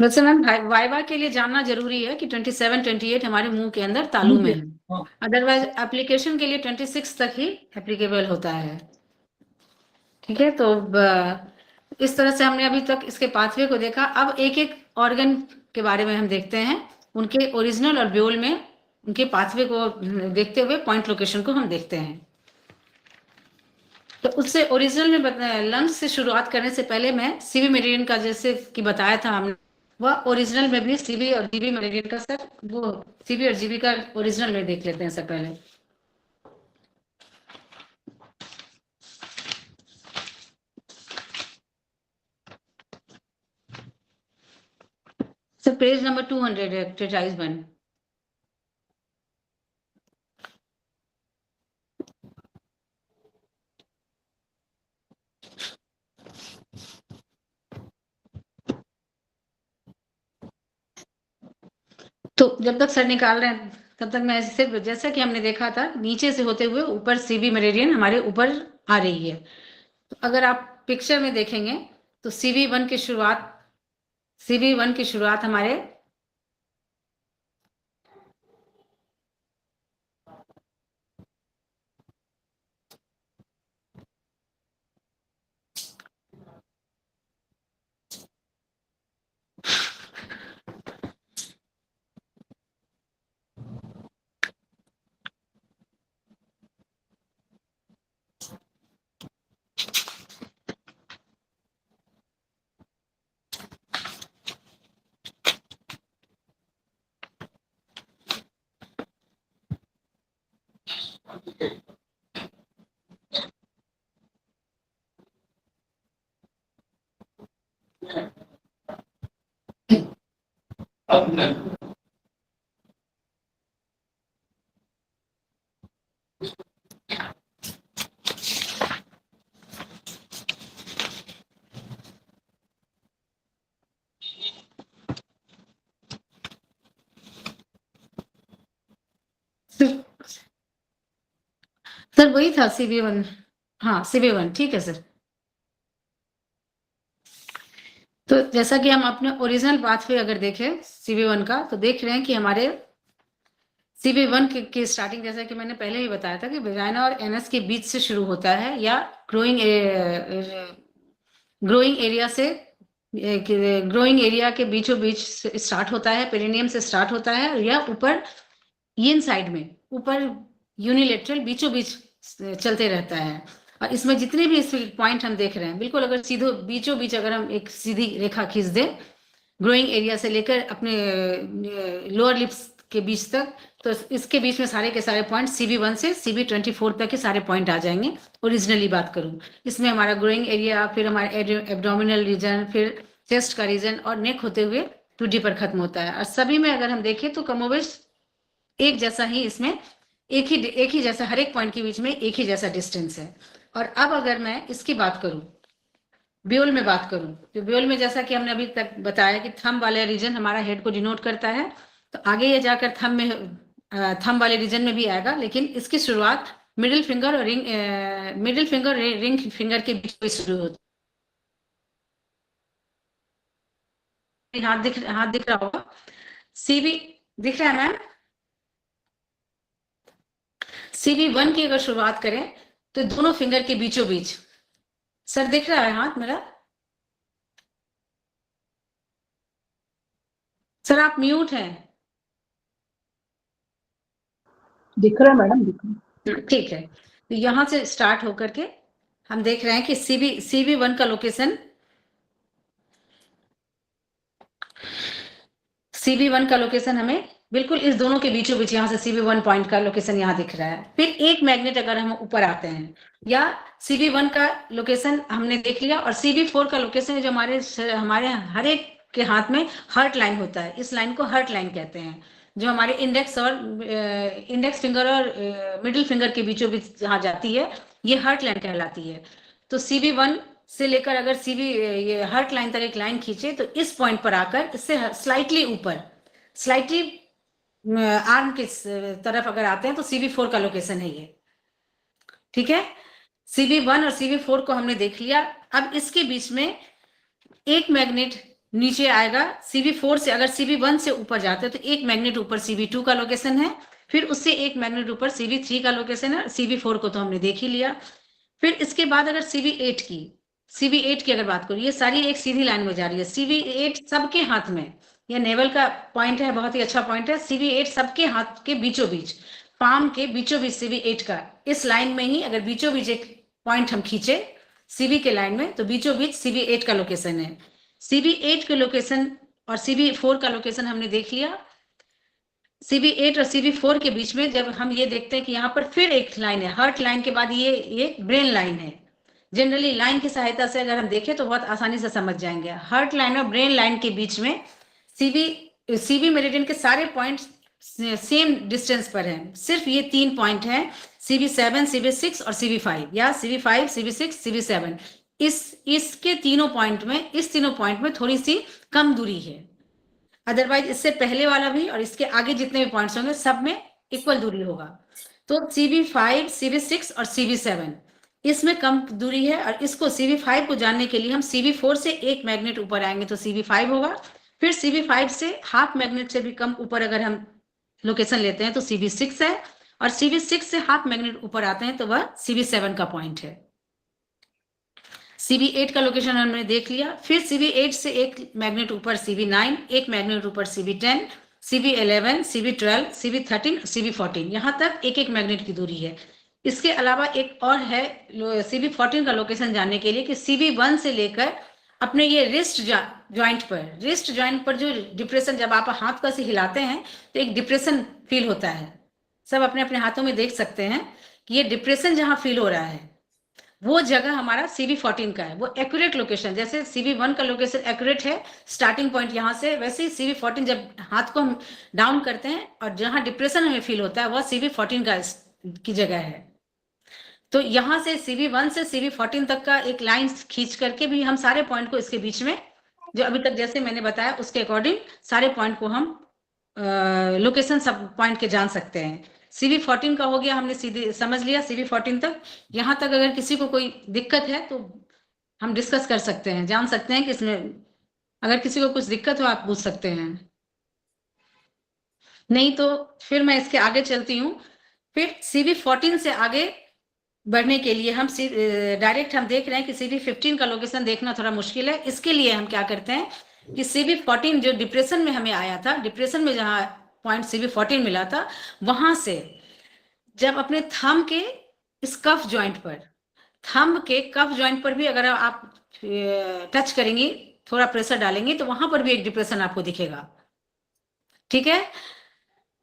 F: वैसे मैम वाइवा के लिए जानना जरूरी है कि 27, 28 हमारे मुंह के अंदर तालु में है।
B: हाँ।
F: अदरवाइज एप्लीकेशन के लिए 26 तक ही एप्लीकेबल होता है। ठीक है, तो इस तरह से हमने अभी तक इसके पाथवे को देखा। अब एक एक ऑर्गन के बारे में हम देखते हैं, उनके ओरिजिनल और ब्योल में उनके पाथवे को देखते हुए पॉइंट लोकेशन को हम देखते हैं। तो उससे ओरिजिनल में लंग्स से शुरुआत करने से पहले मैं सीवी मेरिडियन का जैसे कि बताया था हमने, वह ओरिजिनल में भी सीवी और जीबी मेरिडियन का सर, वो सीवी और जीबी का ओरिजिनल में देख लेते हैं सर पहले। सर पेज नंबर 200 है, एक्सरसाइज 1। तो जब तक सर निकाल रहे हैं तब तक मैं सिर्फ, जैसा कि हमने देखा था, नीचे से होते हुए ऊपर सीवी मेरिडियन हमारे ऊपर आ रही है। तो अगर आप पिक्चर में देखेंगे तो CV1 की शुरुआत हमारे सर वही था CB1, हाँ CB1 ठीक है सर। तो जैसा कि हम अपने ओरिजिनल पाथ पे अगर देखें CB1 का, तो देख रहे हैं कि हमारे CB1 की स्टार्टिंग, जैसा कि मैंने पहले ही बताया था कि वेजाइना और एनस के बीच से शुरू होता है, या ग्रोइंग एरिया से, ग्रोइंग एरिया के बीचों बीच स्टार्ट होता है, पेरिनियम से स्टार्ट होता है, या ऊपर इन साइड में ऊपर यूनिलेटरल बीचों बीच चलते रहता है। और इसमें जितने भी इस पॉइंट हम देख रहे हैं, बिल्कुल अगर सीधो बीचों बीच अगर हम एक सीधी रेखा खींच दें ग्रोइंग एरिया से लेकर अपने लोअर लिप्स के बीच तक, तो इसके बीच में सारे के सारे पॉइंट CB1 से CB24 तक के सारे पॉइंट आ जाएंगे। ओरिजिनली बात करूं, इसमें हमारा ग्रोइंग एरिया, फिर हमारा एब्डोमिनल रीजन, फिर चेस्ट का रीजन और नेक होते हुए 2D पर खत्म होता है। और सभी में अगर हम देखें तो कमोबेश एक जैसा ही, इसमें एक ही जैसा, हर एक पॉइंट के बीच में एक ही जैसा डिस्टेंस है। और अब अगर मैं इसकी बात करूं, ब्यूल में बात करूं, तो ब्यूल में जैसा कि हमने अभी तक बताया कि थंब वाला रीजन हमारा हेड को डिनोट करता है, तो आगे ये जाकर थंब वाले रीजन में भी आएगा, लेकिन इसकी शुरुआत मिडिल फिंगर और रिंग फिंगर के बीच में शुरू होती है। हाथ दिख रहा होगा, CB दिख रहा है मैम। CB1 की अगर शुरुआत करें तो दोनों फिंगर के बीचों बीच, सर दिख रहा है हाथ मेरा? सर आप म्यूट हैं।
G: दिख रहा है मैडम, दिख रहा है।
F: ठीक है, तो यहां से स्टार्ट होकर के हम देख रहे हैं कि CB1 का लोकेशन, CB1 का लोकेशन हमें बिल्कुल इस दोनों के बीचों बीच, यहाँ से CB1 पॉइंट का लोकेशन यहाँ दिख रहा है। फिर एक मैग्नेट अगर हम ऊपर आते हैं, या CB1 का लोकेशन हमने देख लिया, और CB4 का लोकेशन है जो हमारे हर एक के हाथ में हर्ट लाइन होता है। इस लाइन को हर्ट लाइन कहते हैं, जो हमारे इंडेक्स फिंगर और मिडिल फिंगर के बीचों बीच जहाँ जाती है, ये हर्ट लाइन कहलाती है। तो CB1 से लेकर अगर ये हर्ट लाइन तक एक लाइन खींचे, तो इस पॉइंट पर आकर इससे स्लाइटली ऊपर, स्लाइटली आर्म के तरफ अगर आते हैं, तो CB4 का लोकेशन है ये। ठीक है, CB1 और CB4 को हमने देख लिया। अब इसके बीच में एक मैग्नेट नीचे आएगा CB4 से, अगर CB1 से ऊपर जाते हैं तो एक मैग्नेट ऊपर CB2 का लोकेशन है, फिर उससे एक मैग्नेट ऊपर CB3 का लोकेशन है। CB4 को तो हमने देख ही लिया। फिर इसके बाद अगर CB8 की अगर बात करूं, ये सारी एक सीधी लाइन में जा रही है। CB8 सबके हाथ में, यह नेवल का पॉइंट है, बहुत ही अच्छा पॉइंट है। CB8 सबके हाथ के बीचों बीच, पाम के बीचों बीच CB8 का, इस लाइन में ही अगर बीचों बीच एक पॉइंट हम खींचे CB के लाइन में, तो बीचों बीच CB8 का लोकेशन है। CB8 के लोकेशन और CB4 का लोकेशन हमने देख लिया। CB8 और CB4 के बीच में जब हम ये देखते हैं कि यहाँ पर फिर एक लाइन है, हर्ट लाइन के बाद ये ब्रेन लाइन है। जनरली लाइन की सहायता से अगर हम देखें तो बहुत आसानी से समझ जाएंगे। हर्ट लाइन और ब्रेन लाइन के बीच में CB मेरिडियन के सारे पॉइंट सेम डिस्टेंस पर हैं। सिर्फ ये 3 पॉइंट हैं, CB7, CB6 और CB5, या CB5, CB6, CB7। इसके तीनों पॉइंट में थोड़ी सी कम दूरी है। अदरवाइज इससे पहले वाला भी और इसके आगे जितने भी पॉइंट्स होंगे सब में इक्वल दूरी होगा। तो CB5, CB6 और CB7 इसमें कम दूरी है, और इसको CB5 को जानने के लिए हम CB4 से एक मैग्नेट ऊपर आएंगे तो CB5 होगा। फिर CB5 से हाफ मैग्नेट से भी कम ऊपर अगर हम लोकेशन लेते हैं तो CB6 है, और CB6 से हाफ मैग्नेट ऊपर आते हैं तो वह CB7 का पॉइंट है। CB8 का लोकेशन हमने देख लिया। फिर CB8 से एक मैग्नेट ऊपर CB9, एक मैग्नेट ऊपर CB10, CB11, CB12, CB13, CB14, यहाँ तक एक एक मैग्नेट की दूरी है। इसके अलावा एक और है CB14 का लोकेशन जानने के लिए कि CB1 से लेकर अपने ये रिस्ट जॉइंट पर जो डिप्रेशन, जब आप हाथ को से हिलाते हैं तो एक डिप्रेशन फील होता है। सब अपने अपने हाथों में देख सकते हैं कि ये डिप्रेशन जहां फील हो रहा है वो जगह हमारा CB14 का है। वो एक्यूरेट लोकेशन, जैसे CB1 का लोकेशन एक्यूरेट है स्टार्टिंग पॉइंट यहाँ से, वैसे ही CB14 जब हाथ को हम डाउन करते हैं और जहां डिप्रेशन हमें फील होता है वह CB14 की जगह है। तो यहाँ से CB1 से CB14 तक का एक लाइन खींच करके भी हम सारे पॉइंट को इसके बीच में, जो अभी तक जैसे मैंने बताया उसके अकॉर्डिंग सारे पॉइंट को हम लोकेशन सब पॉइंट के जान सकते हैं। CV14 का हो गया, हमने सीधे समझ लिया CV14 तक। यहाँ तक अगर किसी को कोई दिक्कत है तो हम डिस्कस कर सकते हैं, जान सकते हैं कि इसमें अगर किसी को कुछ दिक्कत हो आप पूछ सकते हैं, नहीं तो फिर मैं इसके आगे चलती हूँ। फिर CV14 से आगे बढ़ने के लिए हम डायरेक्ट हम देख रहे हैं कि CV15 का लोकेशन देखना थोड़ा मुश्किल है। इसके लिए हम क्या करते हैं कि CV14 जो डिप्रेशन में हमें आया था, डिप्रेशन में जहाँ पॉइंट CV14 मिला था, वहां से जब अपने थंब के इस कफ जॉइंट पर, थंब के कफ जॉइंट पर भी अगर आप टच करेंगी, थोड़ा प्रेशर डालेंगे, तो वहां पर भी एक डिप्रेशन आपको दिखेगा। ठीक है,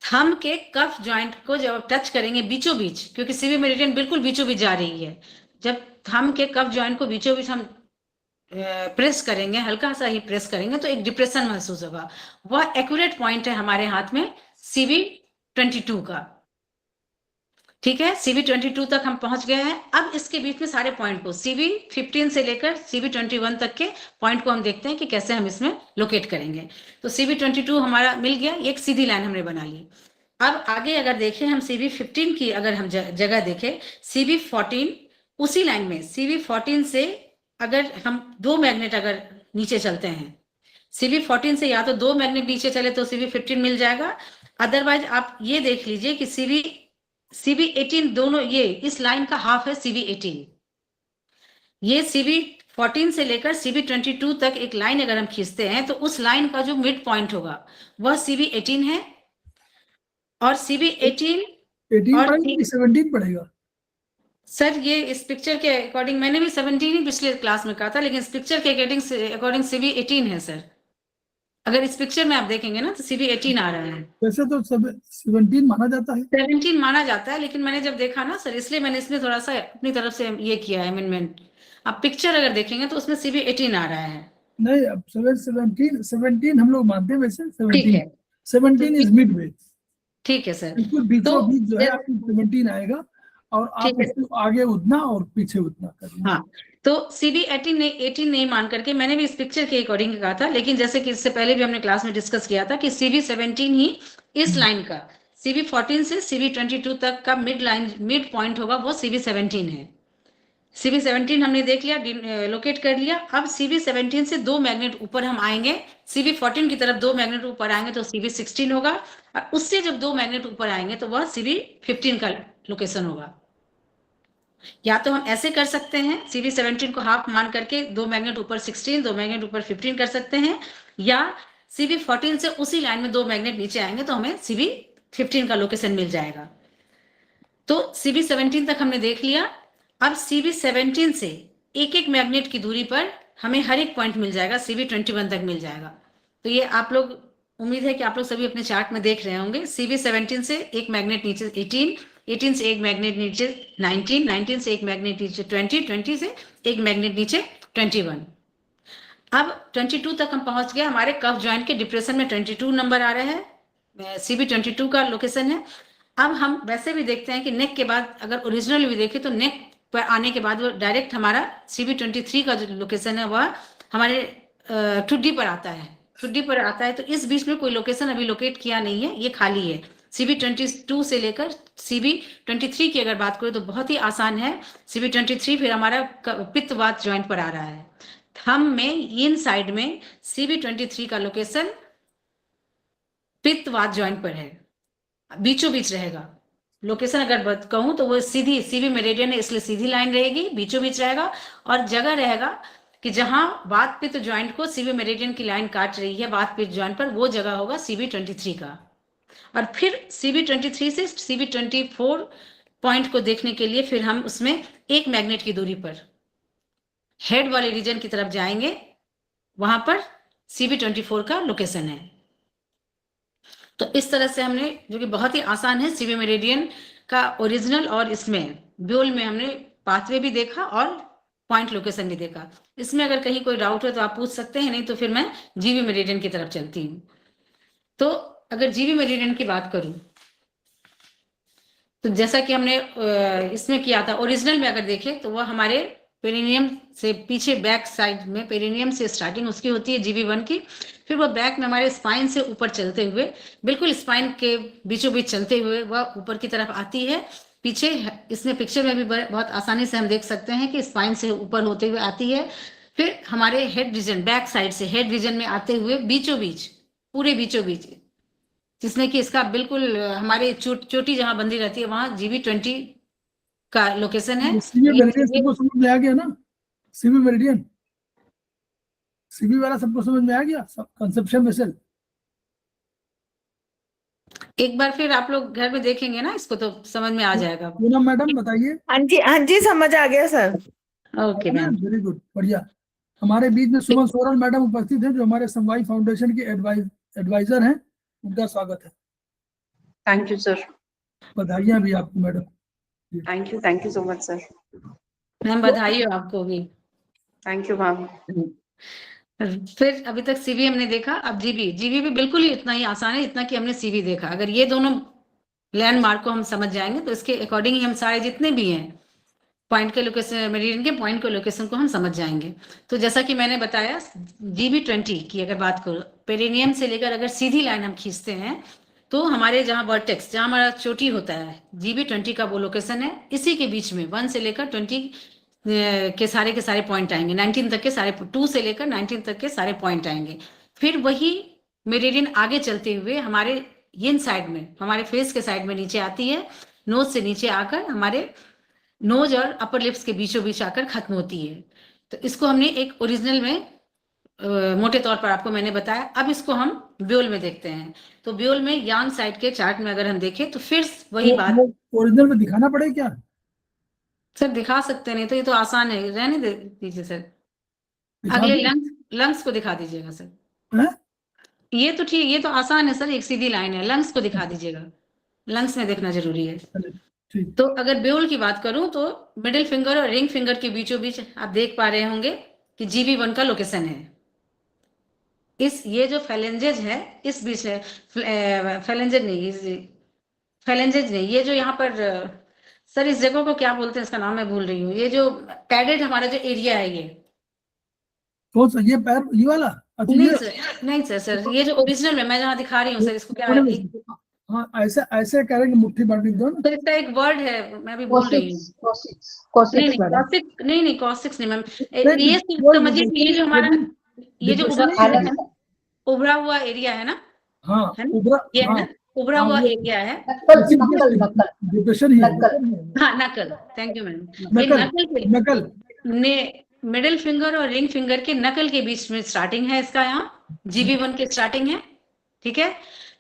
F: थंब के कफ जॉइंट को जब आप टच करेंगे बीचों बीच, क्योंकि CV मेरिडियन बिल्कुल बीचों बीच जा रही है, जब थंब के कफ जॉइंट को बीचों बीच हम प्रेस करेंगे, हल्का सा ही प्रेस करेंगे, तो एक डिप्रेशन महसूस होगा। वह एक्यूरेट पॉइंट है हमारे हाथ में CV22 का। ठीक है, CV22 तक हम पहुंच गए हैं। अब इसके बीच में सारे पॉइंट को, CV15 से लेकर CV21 तक के पॉइंट को हम देखते हैं कि कैसे हम इसमें लोकेट करेंगे। तो CV22 हमारा मिल गया, एक सीधी लाइन हमने बना ली। अब आगे अगर देखें हम CV15 की अगर हम जगह देखें, CV14 उसी लाइन में, CV14 से अगर हम 2 मैग्नेट अगर नीचे चलते हैं, CV14 से या तो 2 मैग्नेट नीचे चले तो CV15 मिल जाएगा। अदरवाइज आप ये देख लीजिए कि CV18 दोनों, ये इस लाइन का हाफ है CV18। ये CV14 से लेकर CV22 तक एक लाइन अगर हम खींचते हैं तो उस लाइन का जो मिड पॉइंट होगा वह CV18 है, और CV18 और
B: 17 पड़ेगा।
F: सर ये इस पिक्चर के अकॉर्डिंग, मैंने भी 17 ही पिछले क्लास में कहा था, लेकिन इस पिक्चर के अकॉर्डिंग CV18 है सर। अगर इस पिक्चर में आप देखेंगे ना तो CV18 आ रहा है।
B: वैसे तो 17 माना जाता है,
F: 17 माना जाता है, लेकिन मैंने जब देखा ना सर, इसलिए मैंने इसमें थोड़ा सा अपनी तरफ से ये किया है अमेंडमेंट। आप पिक्चर अगर देखेंगे तो उसमें CV18 आ रहा है।
B: नहीं अब 17 हम लोग मानते हैं वैसे।
F: ठीक है,
B: 17 इज मिडवे,
F: ठीक है सर।
B: बिल्कुल बीचों बीच जो है
F: जब-
B: आपको 17 आएगा, और आप
F: ठीक है।
B: उसको आगे उतना और पीछे उतना करना।
F: हाँ, तो CV18 नहीं मान करके मैंने भी इस पिक्चर के अकॉर्डिंग कहा था, लेकिन जैसे कि इससे पहले भी हमने क्लास में डिस्कस किया था कि CV17 ही इस लाइन का, CV14 से CV22 तक का मिड पॉइंट होगा, वो CV17 है। CV17 हमने देख लिया, लोकेट कर लिया। अब CV17 से 2 मैग्नेट ऊपर हम आएंगे, CV14 की तरफ 2 मैग्नेट ऊपर आएंगे तो CV16 होगा, और उससे जब 2 मैग्नेट ऊपर आएंगे तो वह CV15 का लोकेशन होगा। या तो हम ऐसे कर सकते हैं, CV17 को हाफ मान करके 2 मैग्नेट ऊपर 16, 2 मैग्नेट ऊपर 15 कर सकते हैं, या CV14 से उसी लाइन में 2 मैग्नेट नीचे आएंगे तो हमें CV15 का लोकेशन मिल जाएगा। तो CV17 तक हमने देख लिया। अब CV17 से एक एक मैग्नेट की दूरी पर हमें हर एक पॉइंट मिल जाएगा, CV21 तक मिल जाएगा। तो ये आप लोग, उम्मीद है कि आप लोग सभी अपने चार्ट में देख रहे होंगे। CV17 से एक मैग्नेट नीचे 18, 18 से एक मैग्नेट नीचे 19, 19 से एक मैग्नेट नीचे 20, 20 से एक मैग्नेट नीचे 21। अब 22 तक हम पहुंच गए। हमारे कफ जॉइंट के डिप्रेशन में 22 नंबर आ रहा है, CV22 का लोकेशन है। अब हम वैसे भी देखते हैं कि नेक के बाद अगर ओरिजिनल भी देखें तो नेक पर आने के बाद वो डायरेक्ट हमारा CV23 का जो लोकेशन है वह हमारे ठुड्डी पर आता है, ठुड्डी पर आता है। तो इस बीच में कोई लोकेशन अभी लोकेट किया नहीं है, ये खाली है। CV22 से लेकर CV23 की अगर बात करें तो बहुत ही आसान है। CV23 फिर हमारा पित्तवात ज्वाइंट पर आ रहा है, थंब में इन साइड में CV23 का लोकेशन पित्तवात ज्वाइंट पर है, बीचों बीच रहेगा। लोकेशन अगर कहूं तो वो सीधी CV मेरिडियन है, इसलिए सीधी लाइन रहेगी, बीचों बीच रहेगा। और जगह रहेगा कि जहां वात पित्त ज्वाइंट को CV मेरिडियन की लाइन काट रही है वात पित्त ज्वाइंट पर, वो जगह होगा CV23 का। और फिर CV23 से CV24 पॉइंट को देखने के लिए फिर हम उसमें एक मैग्नेट की दूरी पर हेड वाले रीजन की तरफ जाएंगे, वहां पर CV24 का लोकेशन है। तो इस तरह से हमने, जो कि बहुत ही आसान है, CV मेरिडियन का ओरिजिनल और इसमें ब्यूल में हमने पाथवे भी देखा और पॉइंट लोकेशन भी देखा। इसमें अगर कहीं कोई डाउट हो तो आप पूछ सकते हैं, नहीं तो फिर मैं GV मेरिडियन की तरफ चलती हूँ। तो अगर GV मेरिडियन की बात करूं तो जैसा कि हमने इसमें किया था, ओरिजिनल में अगर देखें तो वह हमारे पेरिनियम से पीछे बैक साइड में पेरिनियम से स्टार्टिंग उसकी होती है GV1 की, फिर वो बैक में हमारे स्पाइन से ऊपर चलते हुए बिल्कुल स्पाइन के बीचों बीच चलते हुए वह ऊपर की तरफ आती है। पीछे इसमें पिक्चर में भी बहुत आसानी से हम देख सकते हैं कि स्पाइन से ऊपर होते हुए आती है, फिर हमारे हेड रीजन बैक साइड से हेड रीजन में आते हुए बीचों बीच पूरे बीचों बीच, जिसमें कि इसका बिल्कुल हमारे चोटी जहां बंदी रहती है वहां GV20 का लोकेशन है।
B: सीवी मेरिडियन सबको समझ में आ गया ना? सीवी मेरिडियन सीवी वाला सबको समझ में आ गया, सब कंसेप्शन वेसल।
F: एक बार फिर आप लोग घर में देखेंगे ना इसको तो समझ में आ जाएगा।
B: पूनम मैडम बताइए।
E: हाँ जी समझ आ गया sir.
F: Okay ma'am.
B: Very good, बढ़िया। हमारे बीच में सुमन सोरल मैडम उपस्थित हैं जो हमारे समवाई फाउंडेशन के एडवाइजर हैं, उनका स्वागत है।
I: Thank you sir.
B: बधाइयां भी आपको madam.
I: Thank you so much sir.
F: Ma'am बधाई हो आपको भी।
I: Thank you ma'am.
F: फिर अभी तक सीवी हमने देखा, अब जीवी भी बिल्कुल ही इतना ही आसान है इतना कि हमने सीवी देखा। अगर ये दोनों लैंडमार्क को हम समझ जाएंगे तो इसके अकॉर्डिंग ही हम सारे जितने भी हैं पॉइंट के लोकेशन, मेरिडियन के पॉइंट के लोकेशन को हम समझ जाएंगे। तो जैसा कि मैंने बताया GV20 की अगर बात करो, पेरिनियम से लेकर अगर सीधी लाइन हम खींचते हैं तो हमारे जहाँ वर्टेक्स जहाँ हमारा चोटी होता है GV20 का वो लोकेशन है, इसी के बीच में 1 से लेकर 20 के सारे पॉइंट आएंगे, 19 तक के सारे 2 से लेकर 19 तक के सारे पॉइंट आएंगे। फिर वही मेरिडियन आगे चलते हुए हमारे यिन साइड में हमारे फेस के साइड में नीचे आती है, नोज से नीचे आकर हमारे नोज और अपर लिप्स के बीचों बीच आकर खत्म होती है। तो इसको हमने एक ओरिजिनल में मोटे तौर पर आपको मैंने बताया। अब इसको हम ब्योल में देखते हैं। तो ब्योल में यांग साइड के चार्ट में अगर हम देखें तो फिर वही बात।
B: ओरिजिनल में दिखाना पड़ेगा क्या?
F: सर दिखा सकते नहीं तो ये तो आसान है, रहने दीजिए सर।
B: दिखा
F: अगले
B: दो।
F: लंग्स को दिखा दीजिएगा सर।
B: हैं?
F: ये तो ठीक, ये तो आसान है सर, एक सीधी लाइन है। लंग्स को दिखा दीजिएगा, लंग्स में देखना जरूरी है।
B: ठीक।
F: तो अगर ब्योल की बात करूं तो मिडिल फिंगर और रिंग फिंगर के बीचों बीच आप देख पा रहे होंगे कि GV1 का लोकेशन है। ये जो फैलेंजेज है इस बीच है, फैलेंजेज नहीं, ये जो यहाँ पर सर इस जगह को क्या बोलते हैं, इसका नाम मैं भूल रही हूँ। ये जो पैडेड हमारा जो एरिया है ये
B: कौन सा? ये पैर ये वाला?
F: नहीं सर ये जो ओरिजिनल में मैं जहाँ दिखा रही हूँ सर, इसको क्या है?
B: हाँ ऐसे करेंगे, मुट्ठी बांध दो ना।
F: तो इसका एक वर्ड है, मैं भी भूल रही हूँ। नहीं कॉसिक्स नहीं मैम। ये समझिए ये जो हमारा ये जो उभरा हुआ एरिया है ना,
B: हाँ
F: है ना? ये है ना उभरा हुआ एरिया है। हाँ नकल, थैंक यू मैम।
B: नकल
F: मिडिल फिंगर और रिंग फिंगर के नकल के बीच में स्टार्टिंग है इसका, यहाँ GV1 की स्टार्टिंग है। ठीक है,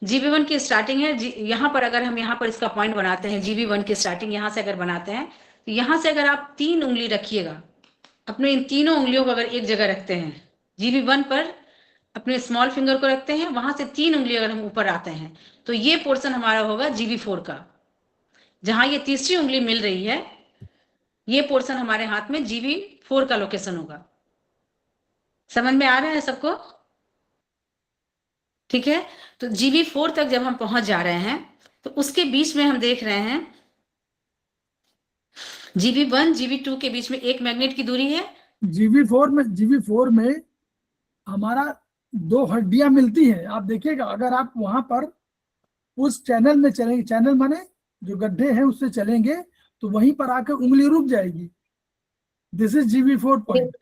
F: GV1 की स्टार्टिंग है। यहाँ पर अगर हम यहाँ पर इसका पॉइंट बनाते हैं, GV1 की स्टार्टिंग यहाँ से अगर बनाते हैं तो यहाँ से अगर आप 3 उंगली रखिएगा, अपने इन तीनों उंगलियों को अगर एक जगह रखते हैं, GV1 पर अपने स्मॉल फिंगर को रखते हैं, वहां से 3 उंगली अगर हम ऊपर आते हैं तो ये पोर्शन हमारा होगा GV4 का। जहां ये तीसरी उंगली मिल रही है ये पोर्शन हमारे हाथ में GV4 का लोकेशन होगा। समझ में आ रहा है सबको? ठीक है, तो GV4 तक जब हम पहुंच जा रहे हैं तो उसके बीच में हम देख रहे हैं GV1 GV2 के बीच में 1 मैग्नेट की दूरी है।
B: GV4 में हमारा 2 हड्डियां मिलती हैं। आप देखिएगा, अगर आप वहां पर उस चैनल में चलेंगे, चैनल माने जो गड्ढे हैं उससे चलेंगे तो वहीं पर आकर उंगली रुक जाएगी। This is GV4 point.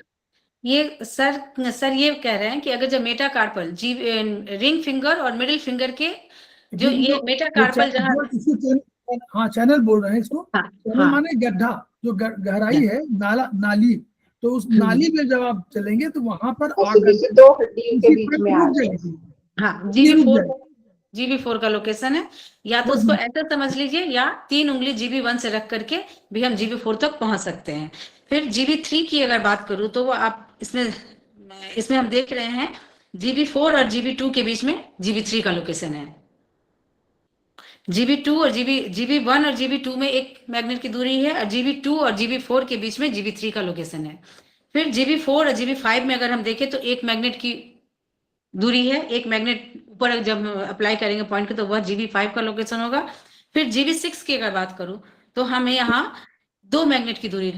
F: ये सर ये कह रहे हैं कि अगर जब मेटाकार्पल रिंग फिंगर और मिडिल फिंगर के जो ये मेटाकार्पल जहां,
B: हाँ चैनल बोल रहे हैं इसको।
F: हाँ,
B: चैनल माने गड्ढा, जो गहराई है, नाली। तो उस नाली में जब आप चलेंगे तो वहां पर
G: 2 हड्डियों के बीच में आ जाएगी।
F: हाँ GV4 का लोकेशन है। या तो उसको ऐसे समझ लीजिए या 3 उंगली GV1 से रख करके भी हम GV4 तक पहुंच सकते हैं। फिर GV3 की अगर बात करूं तो वो आप इसमें हम देख रहे हैं GV4 और GV2 के बीच में GV3 का लोकेशन है। GV1 और GV2 में 1 मैग्नेट की दूरी है और GV2 और GV4 के बीच में GV3 का लोकेशन है। फिर GV4 और GV5 में अगर हम देखें तो 1 मैग्नेट की दूरी है। 1 मैग्नेट ऊपर जब अप्लाई करेंगे पॉइंट के तो वह GV5 का लोकेशन होगा। फिर GV6 की अगर बात करूं तो हमें यहाँ 2 मैग्नेट की दूरी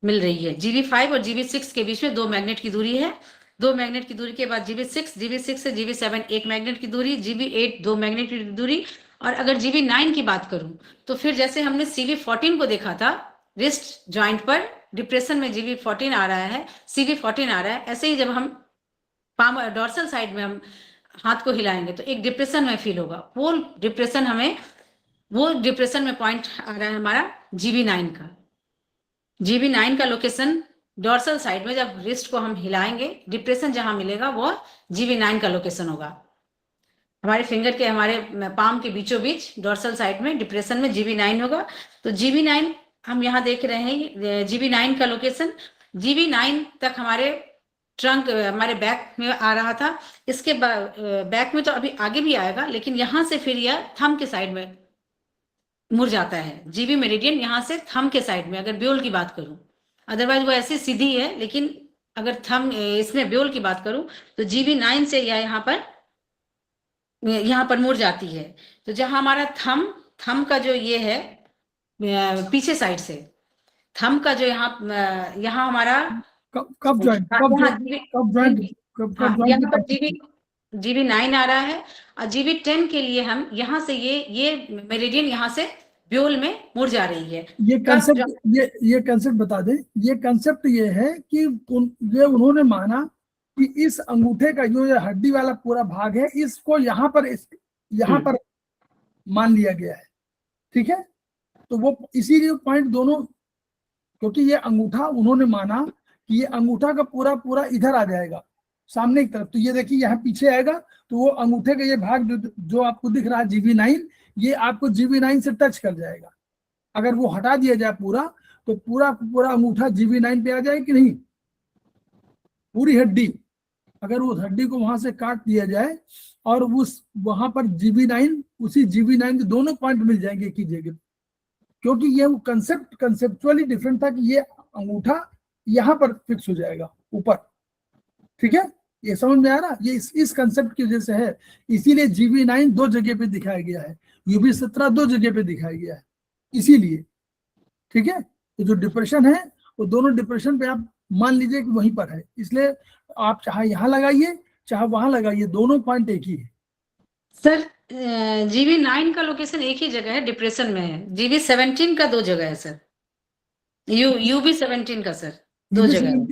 F: मिल रही है। GB5 और GB6 के बीच में 2 मैग्नेट की दूरी है। 2 मैग्नेट की दूरी के बाद GB6 से GB7 1 मैग्नेट की दूरी, GB8 2 मैग्नेट की दूरी। और अगर GB9 की बात करूं तो फिर जैसे हमने CV14 को देखा था, रिस्ट जॉइंट पर डिप्रेशन में GB14 आ रहा है, CV14 आ रहा है, ऐसे ही जब हम पाम डॉर्सल साइड में हम हाथ को हिलाएंगे तो एक डिप्रेशन में फील होगा। वो डिप्रेशन में पॉइंट आ रहा है हमारा GB9 का। GB9 का लोकेशन डॉर्सल साइड में जब रिस्ट को हम हिलाएंगे, डिप्रेशन जहां मिलेगा वो GB9 का लोकेशन होगा। हमारे फिंगर के, हमारे पाम के बीचों बीच डॉर्सल साइड में डिप्रेशन में GB9 होगा। तो GB9 हम यहाँ देख रहे हैं, GB9 का लोकेशन। GB9 तक हमारे ट्रंक, हमारे बैक में आ रहा था। इसके बैक में तो अभी आगे भी आएगा, लेकिन यहाँ से फिर यह थंब के साइड में मुड़ जाता है। GB मेरिडियन यहाँ से थंब के साइड में, अगर ब्योल की बात करूं, अदरवाइज वो ऐसी सीधी है, लेकिन अगर थंब इसमें ब्योल की बात करूं तो GB9 से यह यहाँ पर मुड़ जाती है। तो जहां हमारा थंब का जो ये है पीछे साइड से, थंब का जो यहाँ हमारा
B: कब ज्वाइंट
F: यहाँ पर GB9 आ रहा है। और GB10 के लिए हम यहाँ से ये मेरिडियन यहाँ से ब्योल में मुड़ जा रही है।
B: ये कंसेप्ट बता दें। ये कंसेप्ट ये है कि ये उन्होंने माना कि इस अंगूठे का जो ये हड्डी वाला पूरा भाग है, इसको यहाँ पर मान लिया गया है। ठीक है, तो वो इसीलिए पॉइंट दोनों, क्योंकि ये अंगूठा उन्होंने माना कि ये अंगूठा का पूरा इधर आ जाएगा सामने की तरफ। तो ये देखिए यहाँ पीछे आएगा, तो वो अंगूठे का ये भाग जो आपको दिख रहा है GB9, ये आपको GB9 से टच कर जाएगा। अगर वो हटा दिया जाए पूरा, तो पूरा अंगूठा GB9 पे आ जाए कि नहीं, पूरी हड्डी। अगर उस हड्डी को वहां से काट दिया जाए और वहां पर GB9, उसी GB9 के दोनों पॉइंट मिल जाएंगे एक ही जगह, क्योंकि ये वो कंसेप्चुअली डिफरेंट था कि ये अंगूठा यहाँ पर फिक्स हो जाएगा ऊपर। ठीक है, ये समझ में आ रहा? ये इस कंसेप्ट की वजह से है, इसीलिए GB9 दो जगह पे दिखाया गया है, UB17 दो जगह पे दिखाया गया है, इसीलिए। ठीक है, तो जो डिप्रेशन है वो दोनों डिप्रेशन पे आप मान लीजिए कि वहीं पर है, इसलिए आप चाहे यहाँ लगाइए चाहे वहां लगाइए, दोनों पॉइंट एक ही है।
F: सर GB9 का लोकेशन एक ही जगह है, डिप्रेशन में है। GB17 का 2 जगह है सर। UB17 का सर 2 जगह है।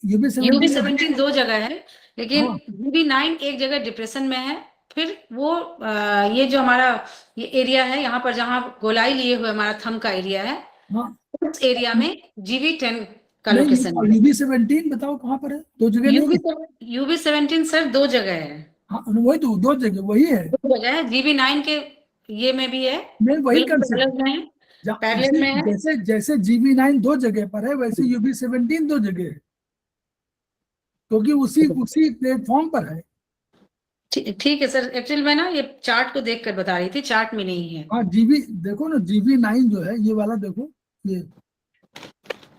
F: UB17 2 जगह है, लेकिन GB9 एक जगह डिप्रेशन में है। फिर वो ये जो हमारा ये एरिया है, यहाँ पर जहाँ गोलाई लिए हुए हमारा थंब का एरिया है, उस एरिया में GB10 का लोकेशन है।
B: UB17 बताओ कहाँ पर है? 2 जगह।
F: UB17 सर 2 जगह है।
B: हाँ, वही तो 2 जगह वही है,
F: 2 जगह है। GB9 के ये में भी है,
B: वही कंसेप्ट
F: में है, पैरेलल में है।
B: जैसे GB9 2 जगह पर है, वैसे UB17 2 जगह है, क्योंकि उसी प्लेटफॉर्म पर है।
F: ठीक है सर, एक्चुअली मैं ना ये चार्ट को देखकर बता रही थी, चार्ट में नहीं है।
B: हाँ, देखो ना, GB9 जो है ये वाला, देखो ये